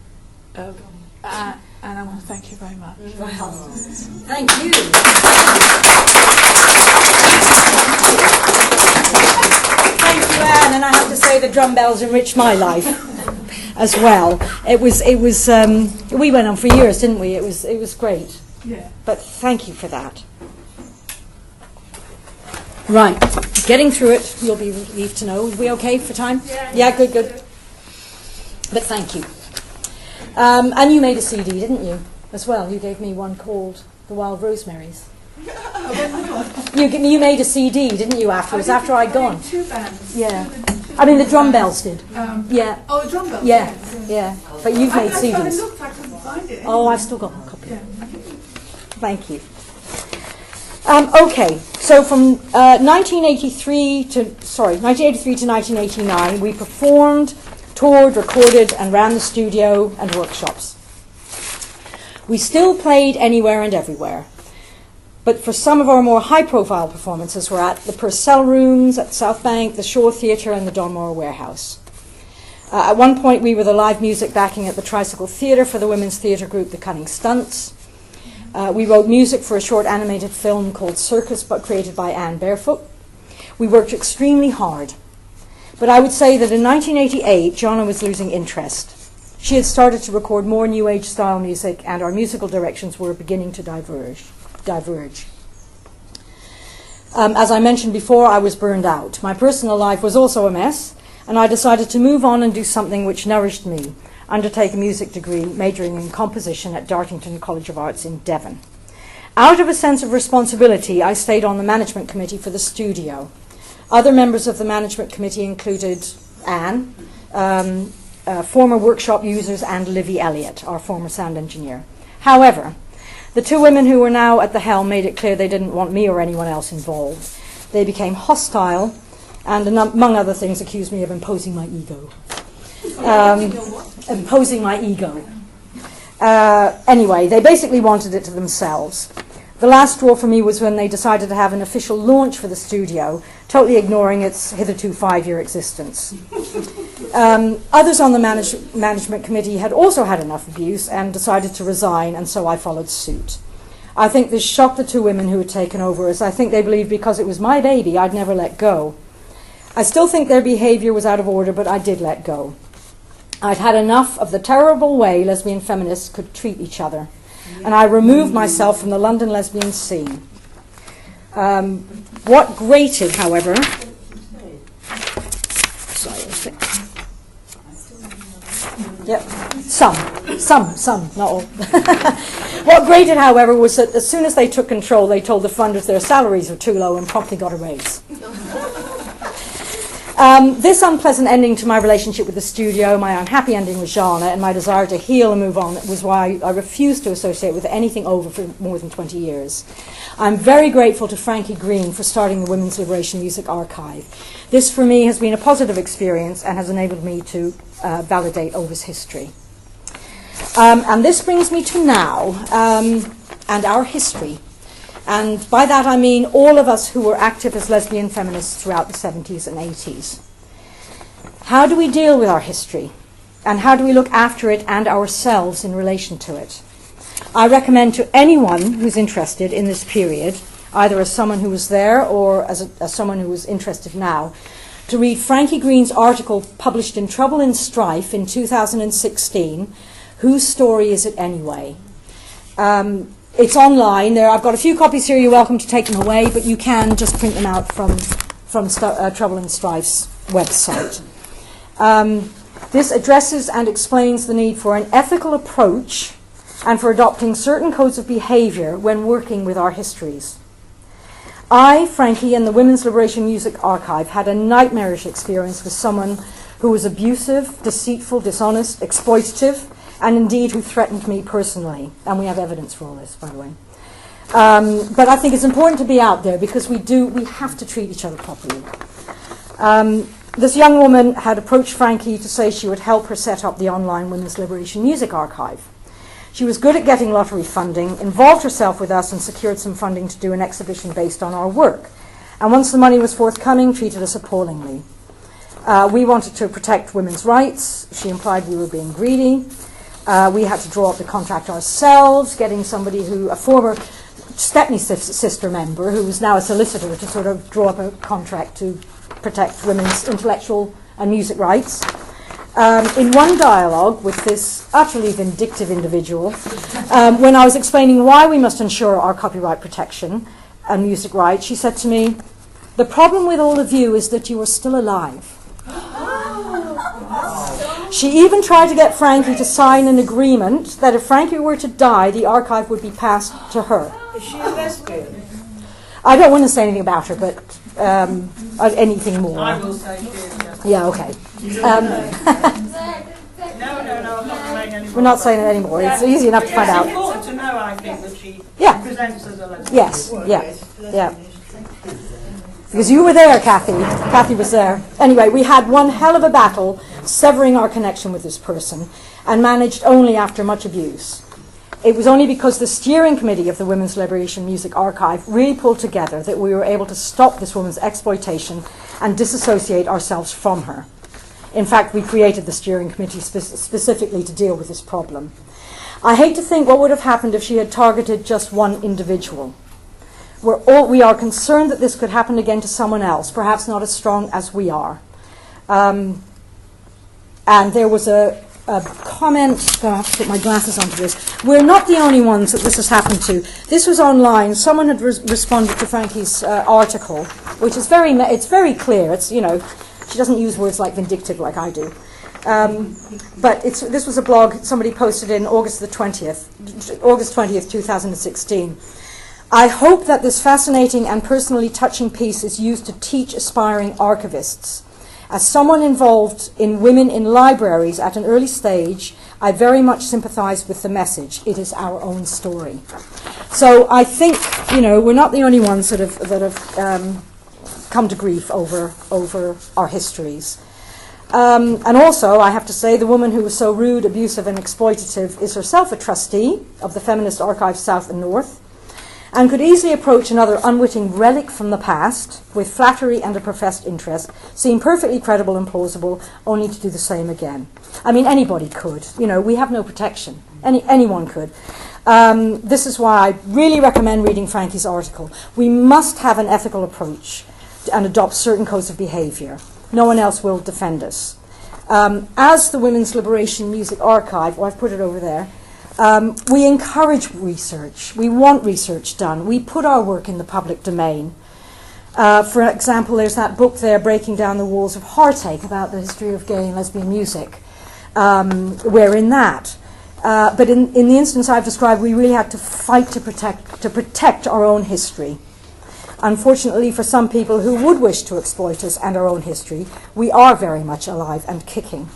and I want to thank you very much. Wow. Thank you. Thank you, Anne. And I have to say the drum bells enriched my life as well. It was. We went on for years, didn't we? It was great. Yeah. But thank you for that. Right, getting through it, you'll be relieved to know. Are we okay for time? Yeah, good. But thank you. And you made a CD, didn't you, as well? You gave me one called The Wild Rosemaries. You made a CD, didn't you, afterwards, after I'd gone? 2 bands. Yeah. I mean, the drum bells did. Yeah. Oh, the drum bells? Yeah. But you've made CDs. I looked, I couldn't find it. Oh, I've still got a copy. Yeah. Thank you. Okay, so from 1983 to 1989, we performed, toured, recorded, and ran the studio and workshops. We still played anywhere and everywhere, but for some of our more high-profile performances, we're at the Purcell Rooms at South Bank, the Shore Theatre, and the Donmore Warehouse. At one point, we were the live music backing at the Tricycle Theatre for the women's theatre group, The Cunning Stunts. We wrote music for a short animated film called Circus, but created by Anne Barefoot. We worked extremely hard. But I would say that in 1988, Jonna was losing interest. She had started to record more New Age style music, and our musical directions were beginning to diverge. As I mentioned before, I was burned out. My personal life was also a mess, and I decided to move on and do something which nourished me, undertake a music degree majoring in composition at Dartington College of Arts in Devon. Out of a sense of responsibility, I stayed on the management committee for the studio. Other members of the management committee included Anne, former workshop users, and Livy Elliott, our former sound engineer. However, the two women who were now at the helm made it clear they didn't want me or anyone else involved. They became hostile and, among other things, accused me of imposing my ego. Imposing my ego. Anyway, they basically wanted it to themselves. The last straw for me was when they decided to have an official launch for the studio, totally ignoring its hitherto 5-year existence. Others on the management committee had also had enough abuse and decided to resign, and so I followed suit. I think this shocked the two women who had taken over, as I think they believed because it was my baby, I'd never let go. I still think their behaviour was out of order, but I did let go. I'd had enough of the terrible way lesbian feminists could treat each other, and I removed myself from the London lesbian scene. What grated, however... Yep, some, not all. What grated, however, was that as soon as they took control, they told the funders their salaries were too low and promptly got a raise. This unpleasant ending to my relationship with the studio, my unhappy ending with Jana, and my desire to heal and move on was why I refused to associate with anything over for more than 20 years. I'm very grateful to Frankie Green for starting the Women's Liberation Music Archive. This, for me, has been a positive experience and has enabled me to validate Ova's history. And this brings me to now and our history. And by that I mean all of us who were active as lesbian feminists throughout the 70s and 80s. How do we deal with our history? And how do we look after it and ourselves in relation to it? I recommend to anyone who's interested in this period, either as someone who was there or as someone who is interested now, to read Frankie Green's article published in Trouble and Strife in 2016, Whose Story Is It Anyway? It's online. I've got a few copies here. You're welcome to take them away, but you can just print them out from Trouble and Strife's website. This addresses and explains the need for an ethical approach and for adopting certain codes of behaviour when working with our histories. I, Frankie, and the Women's Liberation Music Archive had a nightmarish experience with someone who was abusive, deceitful, dishonest, exploitative, and indeed who threatened me personally. And we have evidence for all this, by the way. But I think it's important to be out there because we have to treat each other properly. This young woman had approached Frankie to say she would help her set up the online Women's Liberation Music Archive. She was good at getting lottery funding, involved herself with us, and secured some funding to do an exhibition based on our work. And once the money was forthcoming, treated us appallingly. We wanted to protect women's rights. She implied we were being greedy. We had to draw up the contract ourselves, getting somebody a former Stepney sister member, who was now a solicitor, to sort of draw up a contract to protect women's intellectual and music rights. In one dialogue with this utterly vindictive individual, when I was explaining why we must ensure our copyright protection and music rights, she said to me, "The problem with all of you is that you are still alive." She even tried to get Frankie to sign an agreement that if Frankie were to die, the archive would be passed to her. Is she a lesbian? I don't want to say anything about her, but anything more. I will say she is. Yeah, okay. No, I'm not saying anymore. We're not saying it anymore. It's easy enough to find out. It's important to know, I think, that she Yeah. presents as a lesbian. Yes, yeah. Because you were there, Kathy. Kathy was there. Anyway, we had one hell of a battle severing our connection with this person and managed only after much abuse. It was only because the steering committee of the Women's Liberation Music Archive really pulled together that we were able to stop this woman's exploitation and disassociate ourselves from her. In fact, we created the steering committee specifically to deal with this problem. I hate to think what would have happened if she had targeted just one individual. We are concerned that this could happen again to someone else, perhaps not as strong as we are. And there was a comment, I have to put my glasses onto this. We're not the only ones that this has happened to. This was online. Someone had responded to Frankie's article, which is it's very clear. It's, you know, she doesn't use words like vindictive like I do. But this was a blog somebody posted in August 20th, 2016. I hope that this fascinating and personally touching piece is used to teach aspiring archivists. As someone involved in women in libraries at an early stage, I very much sympathize with the message. It is our own story. So I think, you know, we're not the only ones that have come to grief over our histories. And also, I have to say, the woman who was so rude, abusive, and exploitative is herself a trustee of the Feminist Archives South and North, and could easily approach another unwitting relic from the past with flattery and a professed interest, seem perfectly credible and plausible, only to do the same again. I mean, anybody could. You know, we have no protection. Anyone could. This is why I really recommend reading Frankie's article. We must have an ethical approach and adopt certain codes of behaviour. No one else will defend us. As the Women's Liberation Music Archive, I've put it over there, we encourage research. We want research done. We put our work in the public domain. For example, there's that book there, Breaking Down the Walls of Heartache, about the history of gay and lesbian music. We're in that. But in the instance I've described, we really had to fight to protect our own history. Unfortunately, for some people who would wish to exploit us and our own history, we are very much alive and kicking.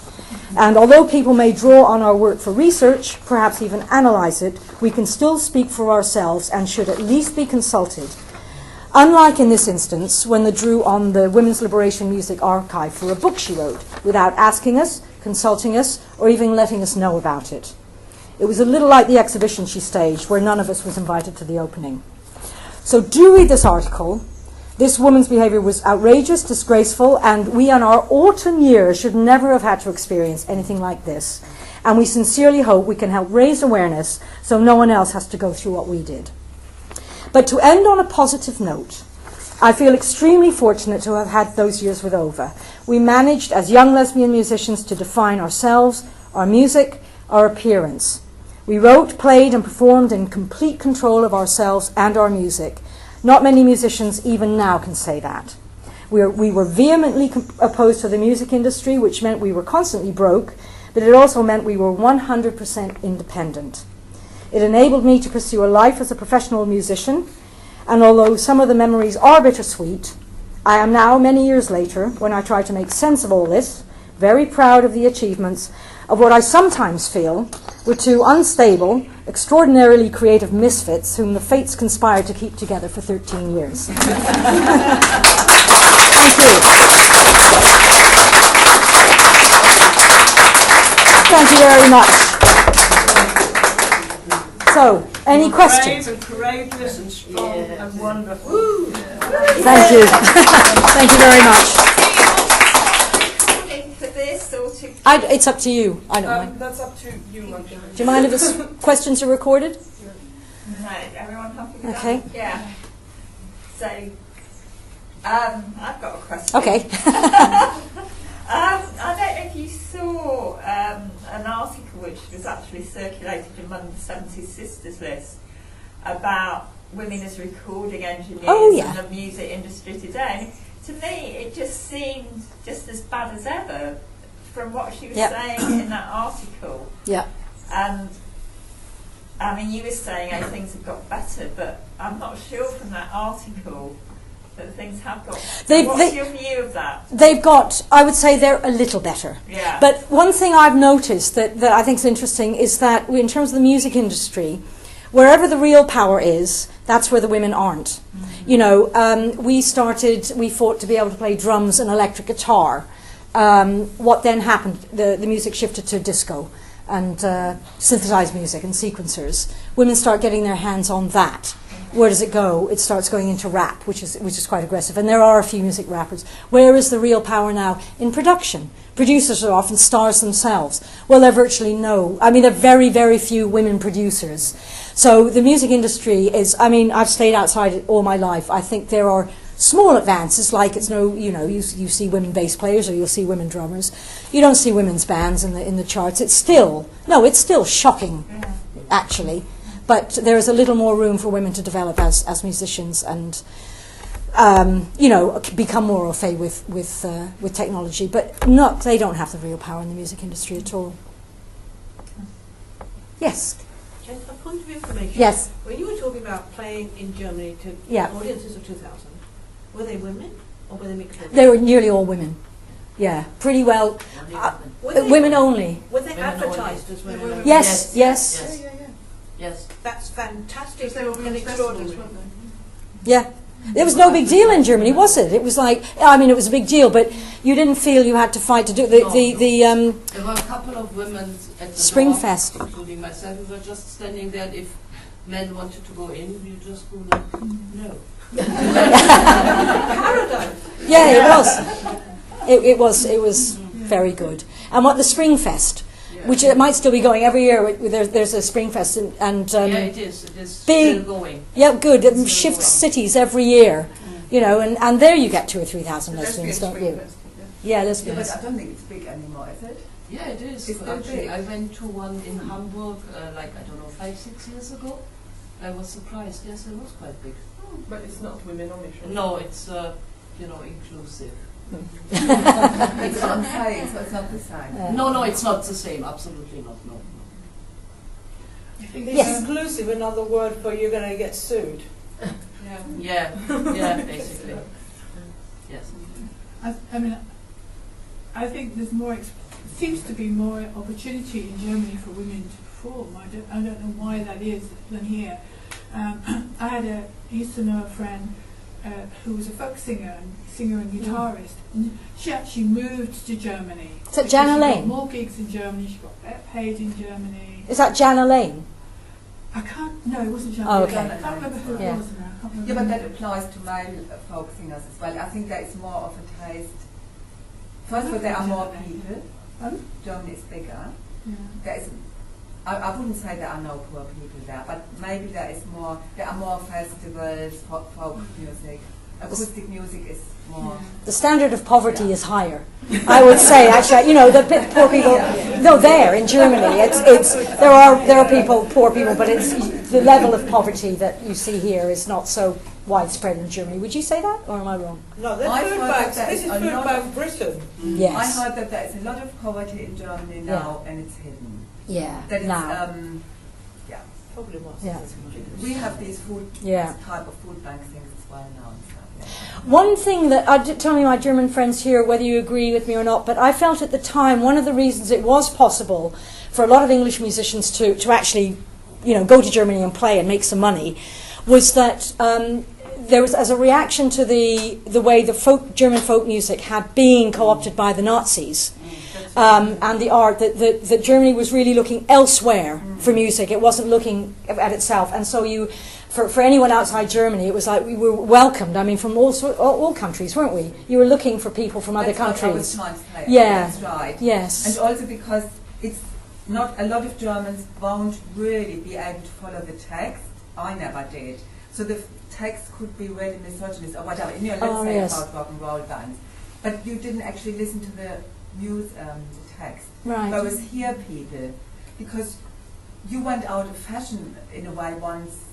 And although people may draw on our work for research, perhaps even analyse it, we can still speak for ourselves and should at least be consulted. Unlike in this instance, when they drew on the Women's Liberation Music Archive for a book she wrote, without asking us, consulting us, or even letting us know about it. It was a little like the exhibition she staged, where none of us was invited to the opening. So do read this article. This woman's behaviour was outrageous, disgraceful, and we in our autumn years should never have had to experience anything like this. And we sincerely hope we can help raise awareness so no one else has to go through what we did. But to end on a positive note, I feel extremely fortunate to have had those years with OVA. We managed as young lesbian musicians to define ourselves, our music, our appearance. We wrote, played, and performed in complete control of ourselves and our music. Not many musicians even now can say that. We were vehemently opposed to the music industry, which meant we were constantly broke, but it also meant we were 100% independent. It enabled me to pursue a life as a professional musician, and although some of the memories are bittersweet, I am now, many years later, when I try to make sense of all this, very proud of the achievements of what I sometimes feel were two unstable, extraordinarily creative misfits whom the fates conspired to keep together for 13 years. Thank you. Thank you very much. So, any questions? Brave and courageous and strong and wonderful. Thank you. Thank you very much. For this or to It's up to you. I don't mind. That's up to you, Monica. Do you mind if his questions are recorded? no, everyone happy with Okay. that? Yeah. So, I've got a question. Okay. I don't know if you saw an article which was actually circulated among the 70s Sisters list about women as recording engineers yeah. in the music industry today. To me, it just seemed just as bad as ever from what she was Yep. saying in that article. Yeah. And I mean, you were saying how things have got better, but I'm not sure from that article that things have got better. What's your view of that? They've got, I would say they're a little better. Yeah. But one thing I've noticed that I think is interesting is that in terms of the music industry, wherever the real power is, that's where the women aren't. Mm-hmm. You know, we fought to be able to play drums and electric guitar. What then happened? The music shifted to disco and synthesized music and sequencers. Women start getting their hands on that. Where does it go? It starts going into rap, which is quite aggressive. And there are a few music rappers. Where is the real power now? In production. producers are often stars themselves. Well, there are virtually no. I mean, there are very, very few women producers. So the music industry is, I mean, I've stayed outside it all my life. I think there are small advances, like it's no, you know, you see women bass players or you'll see women drummers. You don't see women's bands in the charts. It's still shocking, actually. But there is a little more room for women to develop as musicians and, you know, become more au fait with technology. But they don't have the real power in the music industry at all. Yes. Just a point of information. Yes. When you were talking about playing in Germany to audiences of 2,000, were they women or were they mixed? They were nearly all women. Yeah, pretty well. Women only. Were they advertised as women? Yes. Yes. That's fantastic. They were really extraordinary, weren't they? Yeah. It was no big deal in Germany, was it? It was like, I mean, it was a big deal, but you didn't feel you had to fight to do it. There were a couple of women at the Springfest, including myself, who were just standing there. And if men wanted to go in, you just go like, no. Paradise. Yeah, it was. It was very good. And what the Springfest, which it might still be going every year. There's a Springfest and yeah, it is. It is big, still going. Yeah, good. It shifts cities every year, you know, and there you get 2,000 or 3,000 lesbians, don't you? Yeah, lesbians. But I don't think it's big anymore, is it? Yeah, it is. It's Actually, big. I went to one in Hamburg, like I don't know, 5-6 years ago. I was surprised. Yes, it was quite big. But it's not women only. No, it's you know, inclusive. That's what I'm saying, so it's not the same. No, it's not the same. Absolutely not. No. Yes. Inclusive, another word for you're going to get sued. Yeah, basically. Yes. I mean, I think there's seems to be more opportunity in Germany for women to perform. I don't know why that is than here. I used to know a friend who was a folk singer and guitarist. And she actually moved to Germany. Is that Jana She Lane? got more gigs in Germany. She got better paid in Germany. Is that Jana Lane? No, it wasn't Jana Oh, Lane. okay. I can't remember who it was now. I can't remember Yeah, but who that it was. applies to male folk singers as well. I think there is more of a taste. First of all, there are more people. Germany is bigger. Yeah. There is. I wouldn't say there are no poor people there, but maybe there are more festivals, folk music. Acoustic music is more. The standard of poverty is higher. I would say, actually, you know, the poor people. No, there in Germany, there are poor people, but it's the level of poverty that you see here is not so widespread in Germany. Would you say that, or am I wrong? No, that's food bags. This is food bag Britain. Yes. I heard that there is a lot of poverty in Germany now, and it's hidden. Yeah. That is, now. Probably was. Yeah. We have these this type of food bank things as well now. And stuff, yeah. One thing that tell me, my German friends here, whether you agree with me or not, but I felt at the time one of the reasons it was possible for a lot of English musicians to actually, you know, go to Germany and play and make some money, was that there was, as a reaction to the way the German folk music had been co-opted by the Nazis. And the art, that Germany was really looking elsewhere for music. It wasn't looking at itself. And so for anyone outside Germany, it was like we were welcomed. I mean, from all countries, weren't we? You were looking for people from other countries. What I was trying to say. Yeah. That's right. Yes. And also because it's not, a lot of Germans won't really be able to follow the text. I never did. So the text could be really misogynist or whatever. You know, let's say about rock and roll bands. But you didn't actually listen to the text. Right. Whereas here people, because you went out of fashion in a way once,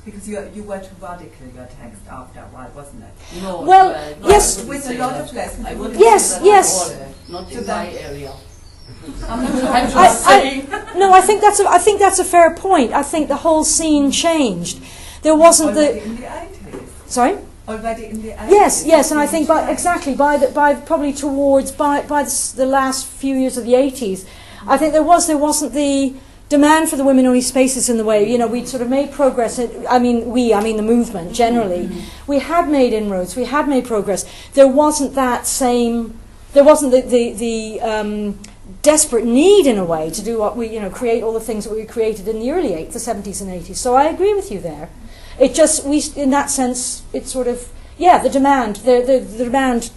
because you were too radical, your text after a while, wasn't it? No. Well, yes. With a lot of lessons. I wouldn't Yes, say that yes. at all, not in my area. I'm just saying. No, I think that's a fair point. I think the whole scene changed. There wasn't already in the 80s. Sorry. Already in the 80s. Yes, and I think by probably towards the last few years of the 80s, I think there wasn't the demand for the women-only spaces in the way, you know, we'd sort of made progress. I mean the movement generally. We had made inroads. We had made progress. There wasn't the desperate need in a way to do what we, you know, create all the things that we created in the early the 70s and 80s. So I agree with you there. It just, in that sense, it sort of yeah, the demand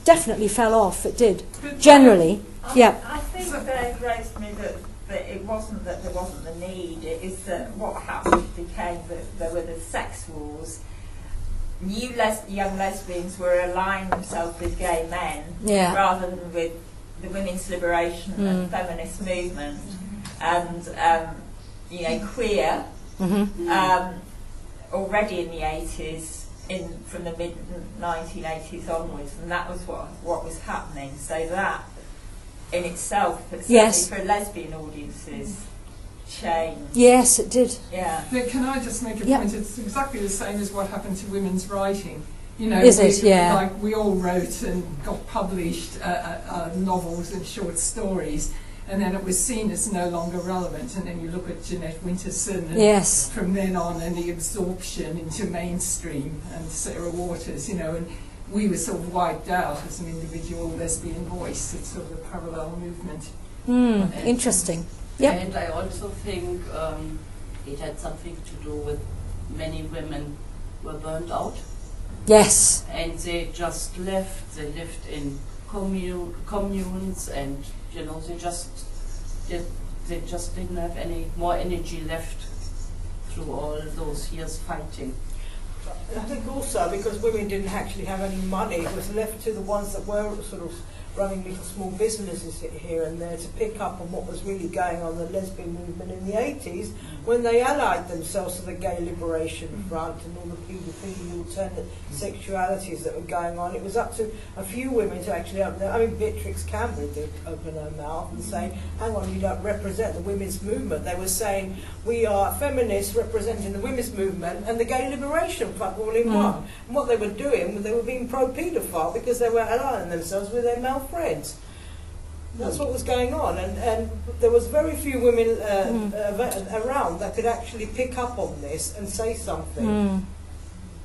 definitely fell off. It did, generally. Yeah. I think Dave raised me that it wasn't that there wasn't the need. It is that what happened became that there were the sex wars. Young lesbians were aligning themselves with gay men rather than with the women's liberation and feminist movement, and queer already in the 80s, from the mid 1980s onwards, and that was what was happening. So that in itself, certainly for lesbian audiences, changed. Yes, it did. Yeah. Can I just make a point? It's exactly the same as what happened to women's writing. You know, like we all wrote and got published novels and short stories, and then it was seen as no longer relevant. And then you look at Jeanette Winterson, and from then on, and the absorption into mainstream, and Sarah Waters, and we were sort of wiped out as an individual lesbian voice. It's sort of a parallel movement. Interesting. Yeah. And I also think it had something to do with many women were burnt out. Yes. And they just left. They lived in communes, and they just didn't have any more energy left through all those years fighting. I think also because women didn't actually have any money, it was left to the ones that were sort of running little small businesses here and there to pick up on what was really going on in the lesbian movement in the 80s, when they allied themselves to the Gay Liberation Front and all the paedophilia, alternate sexualities that were going on. It was up to a few women to actually open their, Beatrix Campbell did open her mouth and say, hang on, you don't represent the women's movement. They were saying, we are feminists representing the women's movement and the Gay Liberation Front all in one. And what they were doing, they were being pro-paedophile because they were allying themselves with their male friends. That's what was going on, and there was very few women around that could actually pick up on this and say something.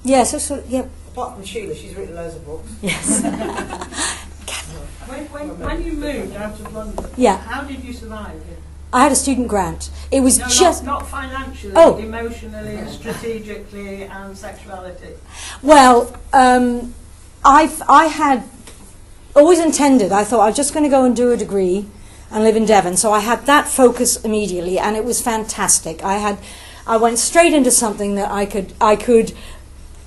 Yes, Apart from Sheila, she's written loads of books. Yes. When you moved out of London, how did you survive? I had a student grant. It was not financially, emotionally, strategically, and sexuality. Well, I had always intended, I thought I was just going to go and do a degree and live in Devon. So I had that focus immediately, and it was fantastic. I went straight into something that I could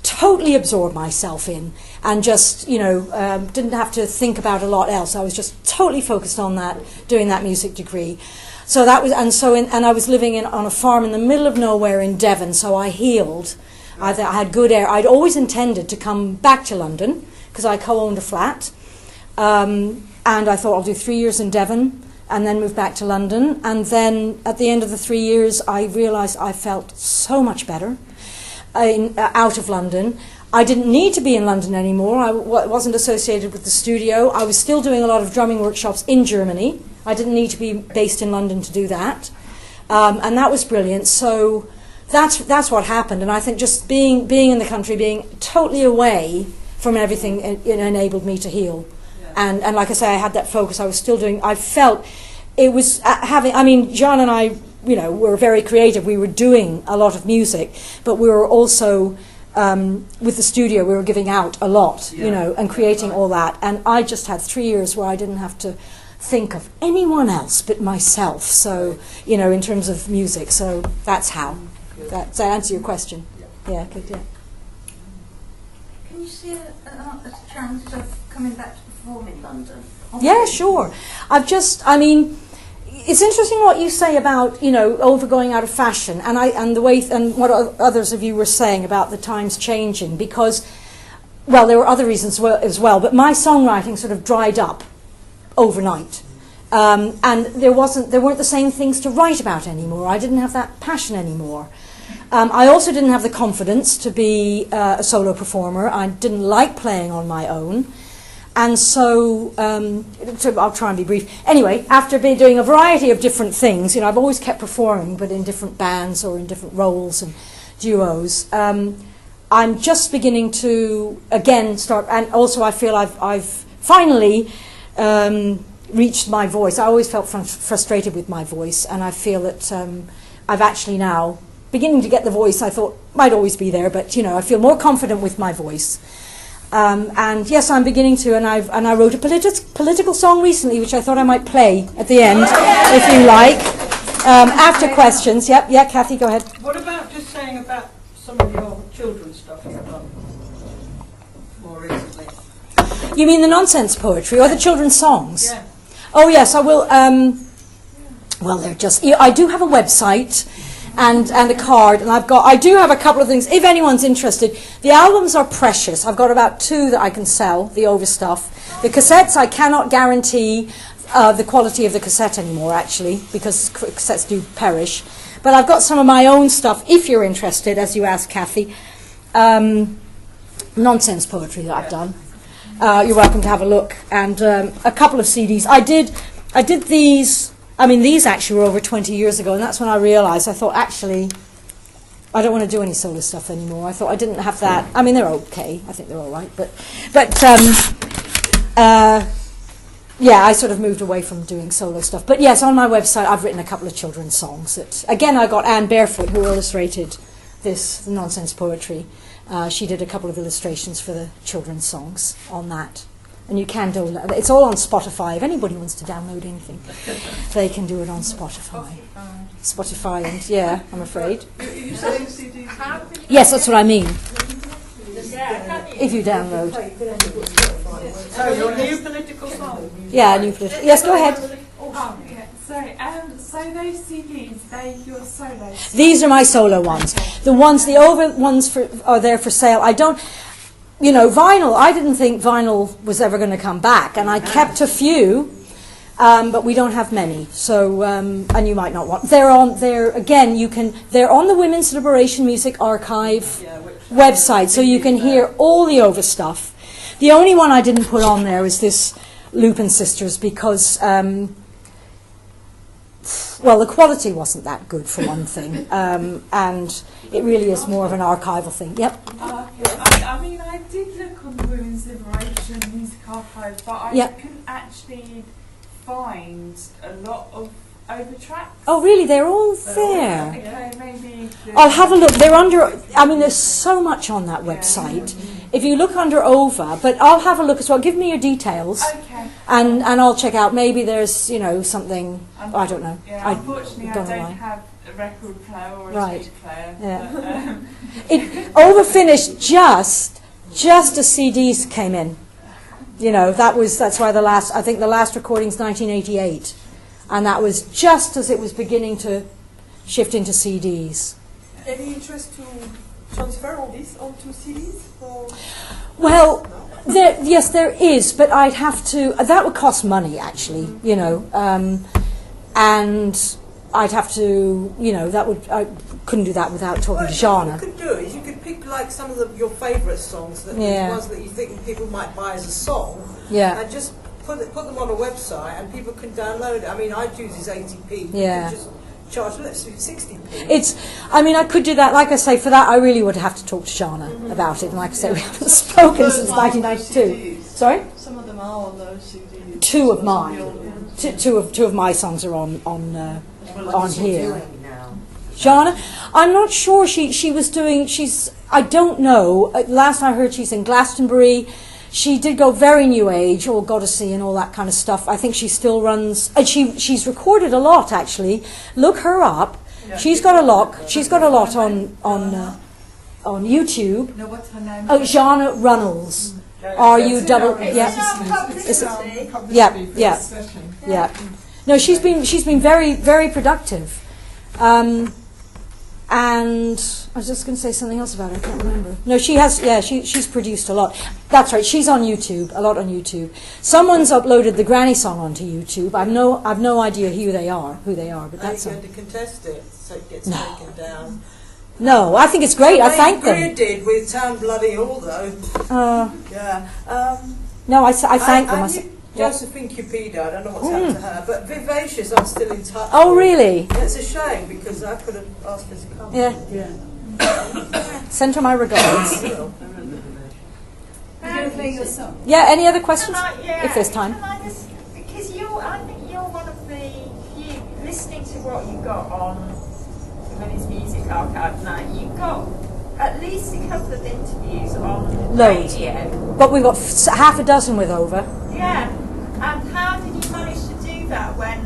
totally absorb myself in, and just didn't have to think about a lot else. I was just totally focused on that, doing that music degree. So that was, and I was living on a farm in the middle of nowhere in Devon. So I healed. I had good air. I'd always intended to come back to London because I co-owned a flat. And I thought I'll do 3 years in Devon and then move back to London. And then at the end of the 3 years, I realised I felt so much better out of London. I didn't need to be in London anymore. I wasn't associated with the studio. I was still doing a lot of drumming workshops in Germany. I didn't need to be based in London to do that. And that was brilliant. So that's what happened. And I think just being in the country, being totally away from everything, it enabled me to heal. And like I say, I had that focus. I was still doing, I felt it was John and I, were very creative. We were doing a lot of music, but we were also, with the studio, we were giving out a lot, and creating all that. And I just had 3 years where I didn't have to think of anyone else but myself. So, in terms of music. So that's how. Does that answer your question? Yeah, good, yeah. Can you see a chance of coming back to perform in London? Yeah, sure. It's interesting what you say about, over going out of fashion, and the way, and what others of you were saying about the times changing, because, there were other reasons as well, but my songwriting sort of dried up overnight. And there weren't the same things to write about anymore. I didn't have that passion anymore. I also didn't have the confidence to be a solo performer. I didn't like playing on my own. And so I'll try and be brief. Anyway, after doing a variety of different things, I've always kept performing, but in different bands or in different roles and duos. I'm just beginning to, again, start, and also I feel I've finally reached my voice. I always felt frustrated with my voice, and I feel that I've actually now beginning to get the voice I thought might always be there, but I feel more confident with my voice. And yes, I'm beginning to, and I wrote a political song recently, which I thought I might play at the end, if you like, after questions. Yep, yeah, Kathy, go ahead. What about just saying about some of your children's stuff you've done more recently? You mean the nonsense poetry or the children's songs? Yeah. Oh yes, I will. Well, they're just. I do have a website. And a card, and I do have a couple of things, if anyone's interested. The albums are precious. I've got about 2 that I can sell, the over stuff. The cassettes, I cannot guarantee the quality of the cassette anymore, actually, because cassettes do perish. But I've got some of my own stuff, if you're interested, as you asked Kathy. Nonsense poetry that I've done. You're welcome to have a look. And a couple of CDs. I did these... I mean, these actually were over 20 years ago, and that's when I realised, I thought, actually, I don't want to do any solo stuff anymore. I thought I didn't have that. I mean, they're okay. I think they're all right. But yeah, I sort of moved away from doing solo stuff. But yes, on my website, I've written a couple of children's songs. That, again, I got Anne Barefoot, who illustrated this nonsense poetry. She did a couple of illustrations for the children's songs on that. And you can download. It's all on Spotify. If anybody wants to download anything, they can do it on Spotify. Spotify, and yeah, I'm afraid. You selling CDs? Yes, that's what I mean. If you download. So your new political song? Yeah, new political. Yes, go ahead. Oh, yeah. Sorry. So those CDs, they your solo. These are my solo ones. The over ones are there for sale. I don't. You know, vinyl, I didn't think vinyl was ever going to come back, and I kept a few, but we don't have many. So, and you might not want. They're on there again. They're on the Women's Liberation Music Archive website, so you can hear all the over stuff. The only one I didn't put on there is this Lupin Sisters because, well, the quality wasn't that good for one thing, and it really is more of an archival thing. Yep. I mean, I did look on the Women's Liberation Music Archive, but I couldn't actually find a lot of over tracks. Oh, really? They're all there. Okay, maybe. I'll have a look. They're under. I mean, there's so much on that website. If you look under over, but I'll have a look as well. Give me your details. Okay. And I'll check out. Maybe there's something. I don't know. Yeah, unfortunately, I don't have a record player or a tape player. Yeah. It overfinished just as CDs came in. You know, that's why the last recording's 1988, and that was just as it was beginning to shift into CDs. Any interest to transfer all this onto CDs? Or? Well, yes, there is, but I'd have to. That would cost money, actually. You know, and I'd have to. You know, I couldn't do that without talking to Jana. What you could do is you could pick like some of your favourite songs, the ones that you think people might buy as a song, and just put them on a website, and people can download it. I mean, iTunes is 80p. Yeah. You can just charge, let's do 60p. I mean, I could do that. Like I say, for that, I really would have to talk to Jana about it. And like I say, we haven't spoken since 1992. Sorry? Some of them are on those CDs. Two of mine. Two of my songs are on here. Jana, I'm not sure. She was doing. I don't know. Last I heard, she's in Glastonbury. She did go very new age, all Goddessy and all that kind of stuff. I think she still runs, and she's recorded a lot actually. Look her up. Yeah. She's got a lot on YouTube. No, what's her name? Oh, Jana Runnels. Yeah. No, she's been very, very productive. And I was just going to say something else about her. I can't remember. No, she has. Yeah, she's produced a lot. That's right. She's on YouTube, a lot on YouTube. Someone's uploaded the Granny song onto YouTube. I've no idea who they are. But that's. Are you going to contest it so it gets taken down? No, I think it's great. I thank them. Greer did with Town Bloody Hall, though. Yeah. No, I thank them. Josephine Cupido, I don't know what's happened to her, but Vivacious I'm still in touch with. Really? Yeah, it's a shame because I could have asked her to come. Yeah. Send her my regards. Yeah, any other questions? If there's time. Because I think you're one of the few, listening to what you got on the Women's Music Archive now, you've got at least a couple of interviews on Loads. radio. But we've got half a dozen with Over. Yeah. And how did you manage to do that when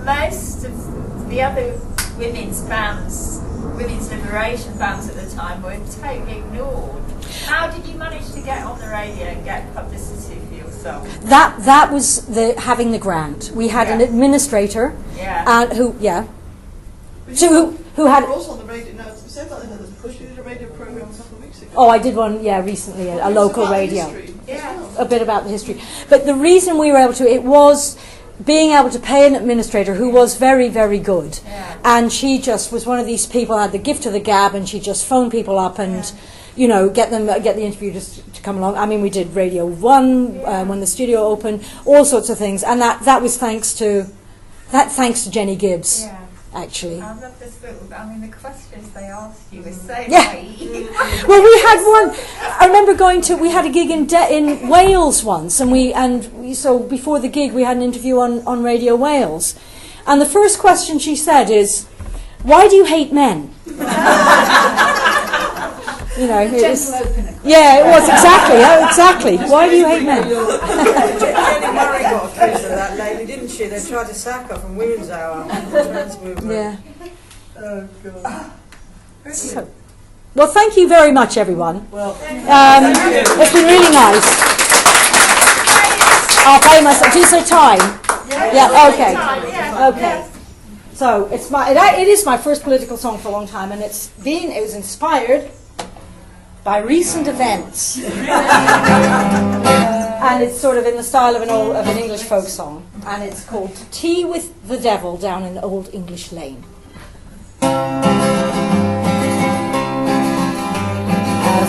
most of the other women's bands, women's liberation bands at the time, were totally ignored? How did you manage to get on the radio and get publicity for yourself? That was having the grant. We had an administrator, who had. Also on the radio. Now, it said that they had a push. You did a radio program a couple of weeks ago. Oh, I did one, recently, a local radio. Yeah. A bit about the history. But the reason we were able to, it was being able to pay an administrator who was very, very good. Yeah. And she just was one of these people, had the gift of the gab, and she just phoned people up and, you know, get the interview just to come along. I mean, we did Radio 1 when the studio opened, all sorts of things. And that was thanks to Jenny Gibbs. Yeah. Actually. I love this little, I mean, the questions they asked you were so naive. Well, we had one, I remember we had a gig in Wales once, so before the gig we had an interview on Radio Wales. And the first question she said is, why do you hate men? You know, it was, yeah, it was exactly. Why do you hate men? Jenny Murray got accused of that lately, didn't she? They tried to sack her from Women's Hour. Trans movement. Yeah. Oh God. So, well, thank you very much, everyone. Well, it's been really nice. I'll pay myself. Is there time? Yeah. Okay. Okay. So it is my first political song for a long time, and it was inspired by recent events, and it's sort of in the style of an English folk song, and it's called "Tea with the Devil Down in Old English Lane." As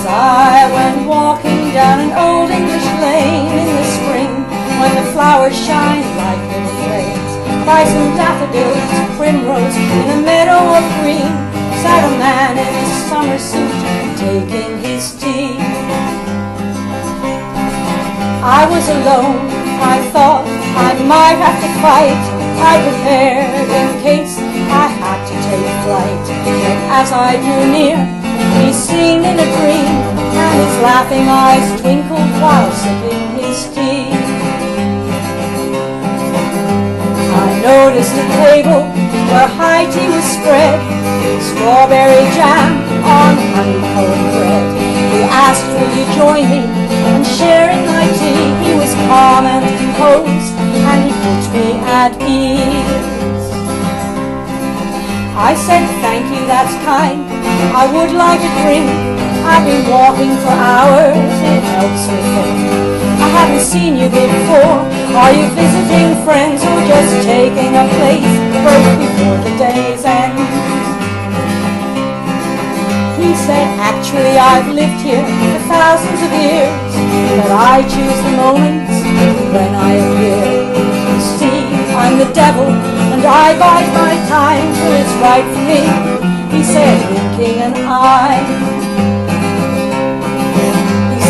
I went walking down an old English lane in the spring, when the flowers shine like little flames, bison daffodils, primrose in a meadow of green, sat a man in his summer suit taking his tea. I was alone, I thought I might have to fight. I prepared in case I had to take flight. But as I drew near, he seemed in a dream, and his laughing eyes twinkled while sipping his tea. I noticed a table where high tea was spread, strawberry jam on honeycomb bread. He asked, will you join me and share in my tea? He was calm and composed, and he put me at ease. I said, thank you, that's kind, I would like a drink. I've been walking for hours, it helps me think. I haven't seen you before. Are you visiting friends or just taking a place first before the day's end? He said, actually I've lived here for thousands of years, but I choose the moments when I appear. You see, I'm the devil, and I bide my time till it's right for me, he said, winking an eye.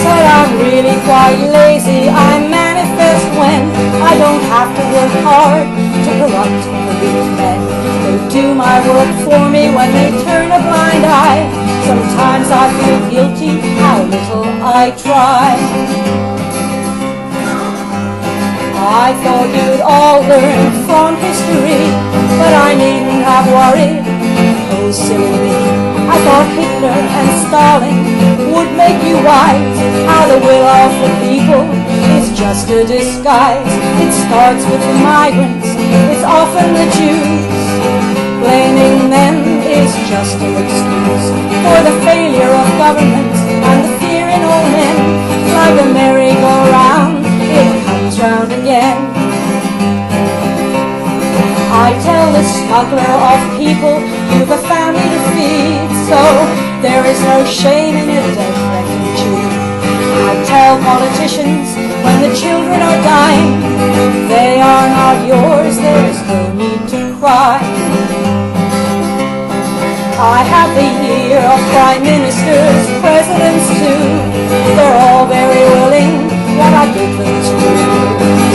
I'm really quite lazy, I manifest when I don't have to work hard to corrupt the weak men. They do my work for me when they turn a blind eye. Sometimes I feel guilty how little I try. I thought you'd all learn from history, but I needn't have worried. Oh, silly me. I thought Hitler and Stalin would make you wise. How the will of the people is just a disguise. It starts with the migrants, it's often the Jews. Blaming them is just an excuse for the failure of government and the fear in all men. Like a merry-go-round, it comes round again. I tell the smuggler of people, you've a family to feed, so there is no shame in a dead refugee. I tell politicians, when the children are dying, they are not yours, there is no need to cry. I have the ear of prime ministers, presidents too, they're all very willing what I give them to do.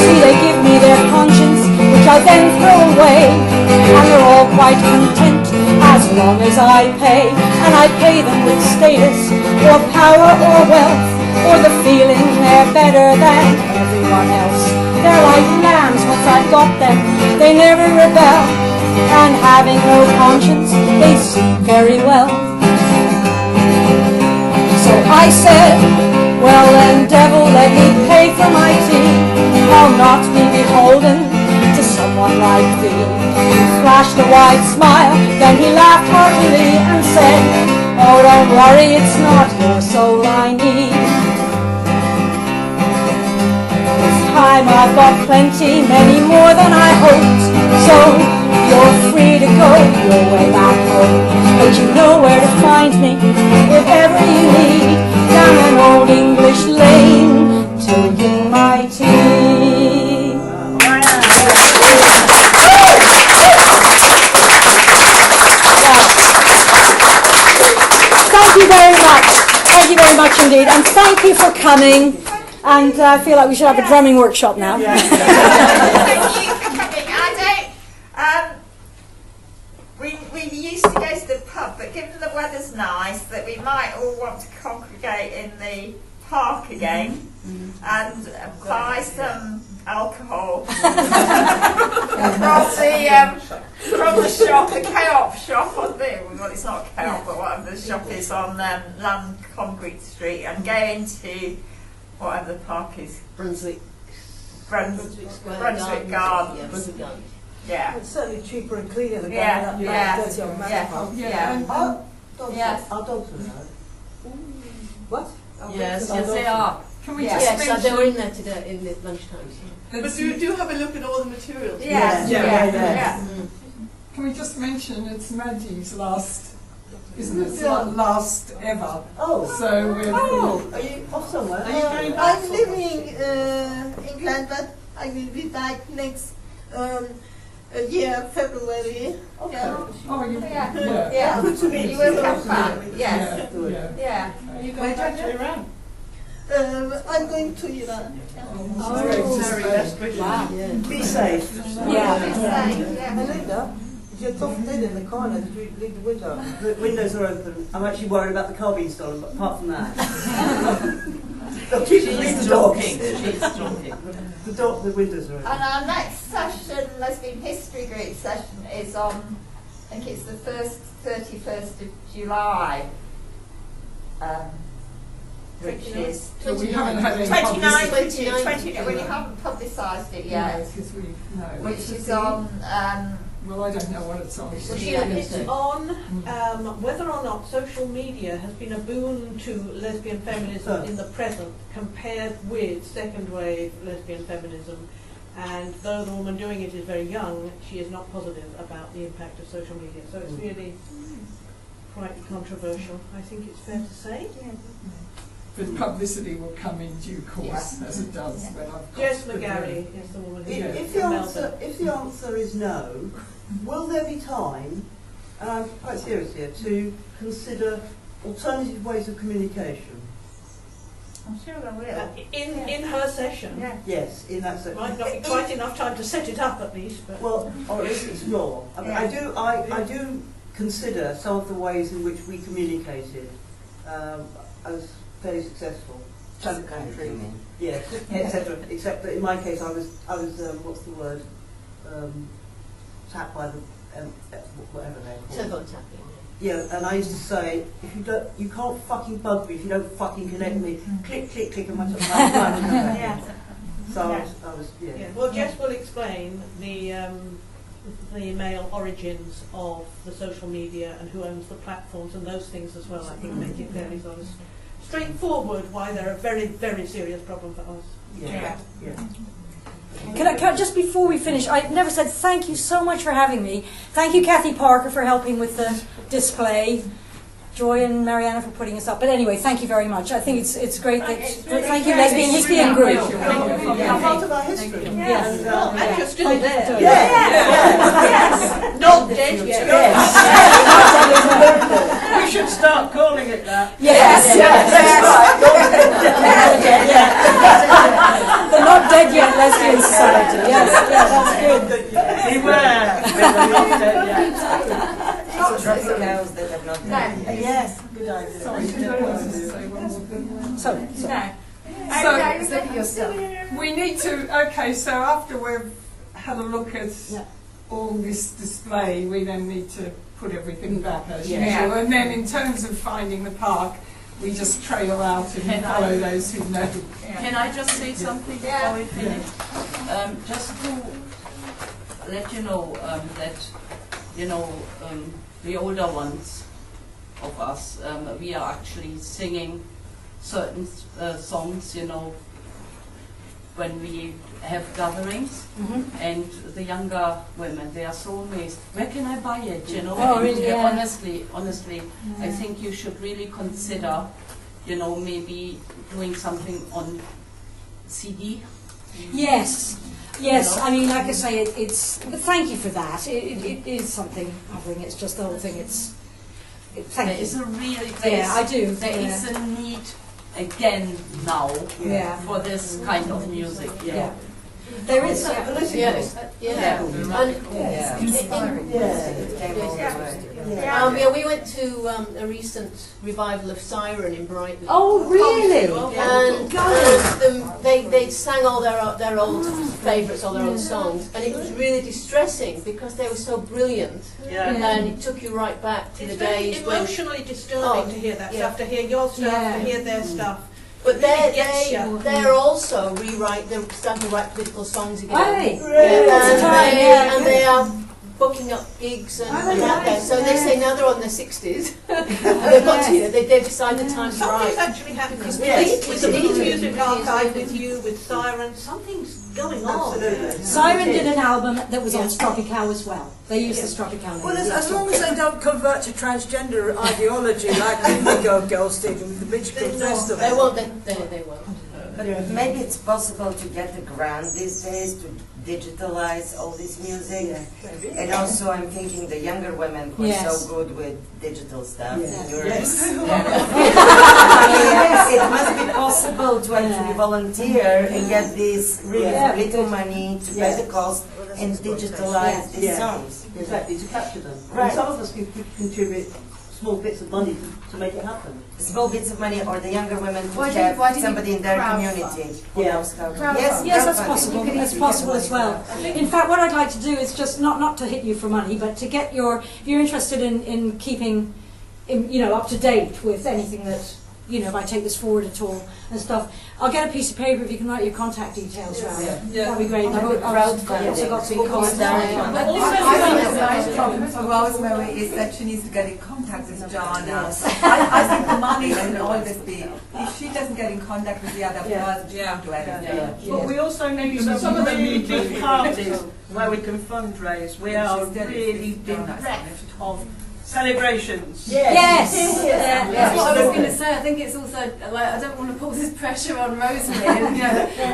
See, they give me their conscience, which I then throw away, and they're all quite content as as long as I pay, and I pay them with status, or power, or wealth, or the feeling they're better than everyone else. They're like lambs once I've got them, they never rebel, and having no conscience, they sleep very well. So I said, well then, devil, let me pay for my tea. I'll not be beholden to someone like thee. He flashed a wide smile, then he laughed heartily and said, oh, don't worry, it's not your soul I need. This time I've got plenty, many more than I hoped, so you're free to go your way back home. But you know where to find me if ever you need, down an old English lane, taking my tea. Thank you very much. Thank you very much indeed. And thank you for coming. And I feel like we should have a drumming workshop now. Thank you for coming. We used to go to the pub, but given the weather's nice, that we might all want to congregate in the park again and buy some alcohol from the shop, the Co-op shop on the, well, it's not Co-op, but whatever the shop is on Land Concrete Street, and go into whatever the park is. Brunswick Gardens. Yeah. It's certainly cheaper and cleaner than Yeah, going yeah, up dirty old Manor. yeah. Our dogs are allowed. What? Yes, they are. Can we Yes, just mention... they were in there today in the lunchtime. But do have a look at all the materials. Yeah. Can we just mention it's Maggie's last, isn't it? It's last ever. Oh. So we're... Are you off somewhere? Are you going back? I'm living in England, but I will be back next year, February. Okay. Yeah. Oh, you... Yeah. Good to meet You will come back. Yes. Yeah. Are you going back to Iran? I'm going to Iran. Wow. Be safe. Melinda, is your top dead in the corner? Did you leave the window? The windows are open. I'm actually worried about the car being stolen, but apart from that. She's talking. The windows are open. And our next session, Lesbian History Group session, is on, I think it's the 31st of July. Which is So we haven't had any 29, we haven't publicised it yet. Because we know. Which is on. Well, I don't know what it's on. It's on whether or not social media has been a boon to lesbian feminism in the present compared with second wave lesbian feminism. And though the woman doing it is very young, she is not positive about the impact of social media. So it's really quite controversial, I think it's fair to say. But publicity will come in due course, as it does when I've got... Jess McGarry is the woman who If the answer is no, will there be time, and I'm quite serious here, to consider alternative ways of communication? I'm sure there will. In her session? Yes, in that session. Might not be quite enough time to set it up at least. But well, or at least explore. I mean, I do consider some of the ways in which we communicated as fairly successful. Country, yes, etc. Except that in my case, I was what's the word? Tapped by the whatever they're called. Telephone tapping. Yeah, and I used to say, if you can't fucking bug me if you don't fucking connect me. Click, click, click, and my time. So I was. Well, Jess will explain the male origins of the social media and who owns the platforms and those things as well. I think make it fairly sort of straightforward why they're a very, very serious problem for us. Yeah. Can I just before we finish, I never said thank you so much for having me. Thank you, Kathy Parker, for helping with the display. Joy and Mariana for putting us up. But anyway, thank you very much. I think it's great that... Thank you, Lesbian History and Group. Part of our history. Yes. And you're still there. Yes. Not dead yet. We should start calling it that. Yes. The Not Dead Yet Lesbian Society. Yes, that's good. Beware. Tropicals that have not been. Yes, good idea. Sorry, So we need to, okay, so after we've had a look at all this display, we then need to put everything back as usual. And then in terms of finding the park, we just trail out and follow those who know. Can I just say something before we finish? Just to let you know that, you know, the older ones of us, we are actually singing certain songs, you know, when we have gatherings, and the younger women, they are so amazed. Where can I buy it? You know, honestly, I think you should really consider, you know, maybe doing something on CD. Yes. Yes, I mean, like I say, it's. But thank you for that. It is something. I think it's just the whole thing. Thank you. Is a really I do. There is a need again now for this kind of music. Yeah. There is we went to a recent revival of Siren in Brighton. Oh, really? And they sang all their old favourites, all their old songs, and it was really distressing because they were so brilliant, and it took you right back to the days. It's emotionally disturbing to hear that stuff, to hear your stuff, to hear their stuff. But they're also they're starting to write political songs again. And they are booking up gigs and out there. So they say now they're on their 60s. and they've got to, they've decided the time's right. Something's actually happening. With the Blues Music Archive, with you, with Siren, something's going on. Absolutely. Siren did an album that was on Stropical as well. They used the Stropical name. Well, as long as they don't convert to transgender ideology like the Indigo Girls did with the Michigan Festival. They won't. They won't. But maybe it's possible to get a grant these days to digitalize all this music. And also I'm thinking the younger women who are so good with digital stuff. It must be possible to actually volunteer and get this really little money to pay the cost and digitalize these songs. Exactly, to capture them. Right. And some of us can contribute small bits of money to make it happen. Small bits of money, or the younger women could have somebody in their community. Yes, that's possible. That's possible as well. In fact, what I'd like to do is just not to hit you for money, but to get if you're interested in keeping, up to date with anything that, if I take this forward at all and stuff, I'll get a piece of paper if you can write your contact details around. That'd be great. I've also got to be contact. But also, I think the nice problem for Rosemary is that she needs to get in contact with Jana. I think the money should always be, if she doesn't get in contact with the other person, she can't do anything. But we also need some of the big parties where we can fundraise. We are really bereft of celebrations. Yes. That's what I was going to say. I think it's also I don't want to put this pressure on Rosemary,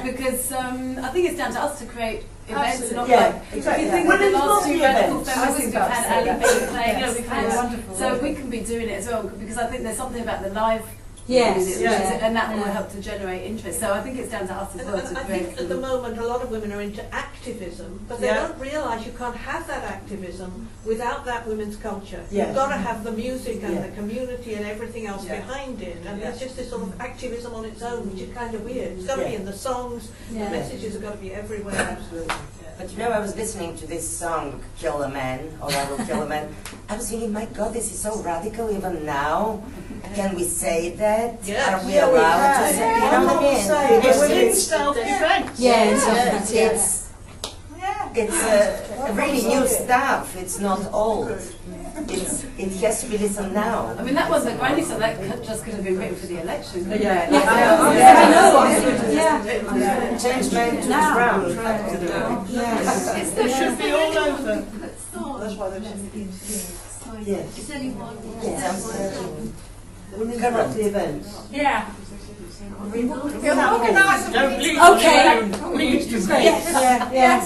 because I think it's down to us to create events. Not if you think of the last two radical feminists, we've had Ali B playing, we've had wonderful. So we can be doing it as well, because I think there's something about the live. And that will help to generate interest. So I think it's down to us as well to create. I think at the moment a lot of women are into activism, but they don't realise you can't have that activism without that women's culture. You've got to have the music and the community and everything else behind it. And there's just this sort of activism on its own, which is kind of weird. It's got to be in the songs, the messages have got to be everywhere. Absolutely. But I was listening to this song, Kill a Man, or I Will Kill a Man. I was thinking, my God, this is so radical even now. Can we say that? Are we allowed to say it? You know what I mean? It's within self-defense. It's really new stuff. It's not old. It has to be listened now. I mean, that wasn't a granny song. That just could have been written for the election. Change men to brown. It should be all over. That's why they're just Yes. It's only one. When they run the events. Yeah. Yes.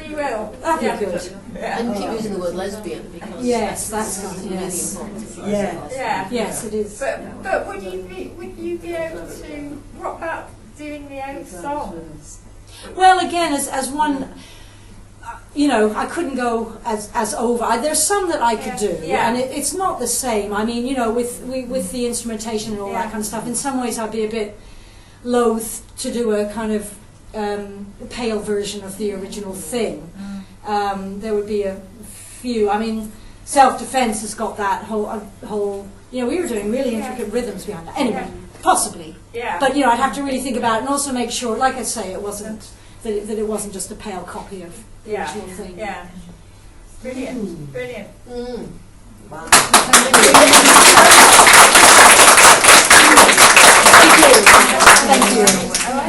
We will. That'd be good. And keep using the word lesbian, because that's really important. Yes, it is. But would you be able to rock up doing the old songs? Well, again, as one, you know, I couldn't go as over. There's some that I could do, and it's not the same. I mean, you know, with the instrumentation and all that kind of stuff, in some ways I'd be a bit loath to do a kind of pale version of the original thing. There would be a few. I mean, Self-Defense has got that whole. You know, we were doing really intricate rhythms behind that. Anyway, possibly. Yeah. But you know, I'd have to really think about it and also make sure, like I say, it wasn't that it wasn't just a pale copy of the original thing. Yeah. Brilliant. Brilliant. Wow.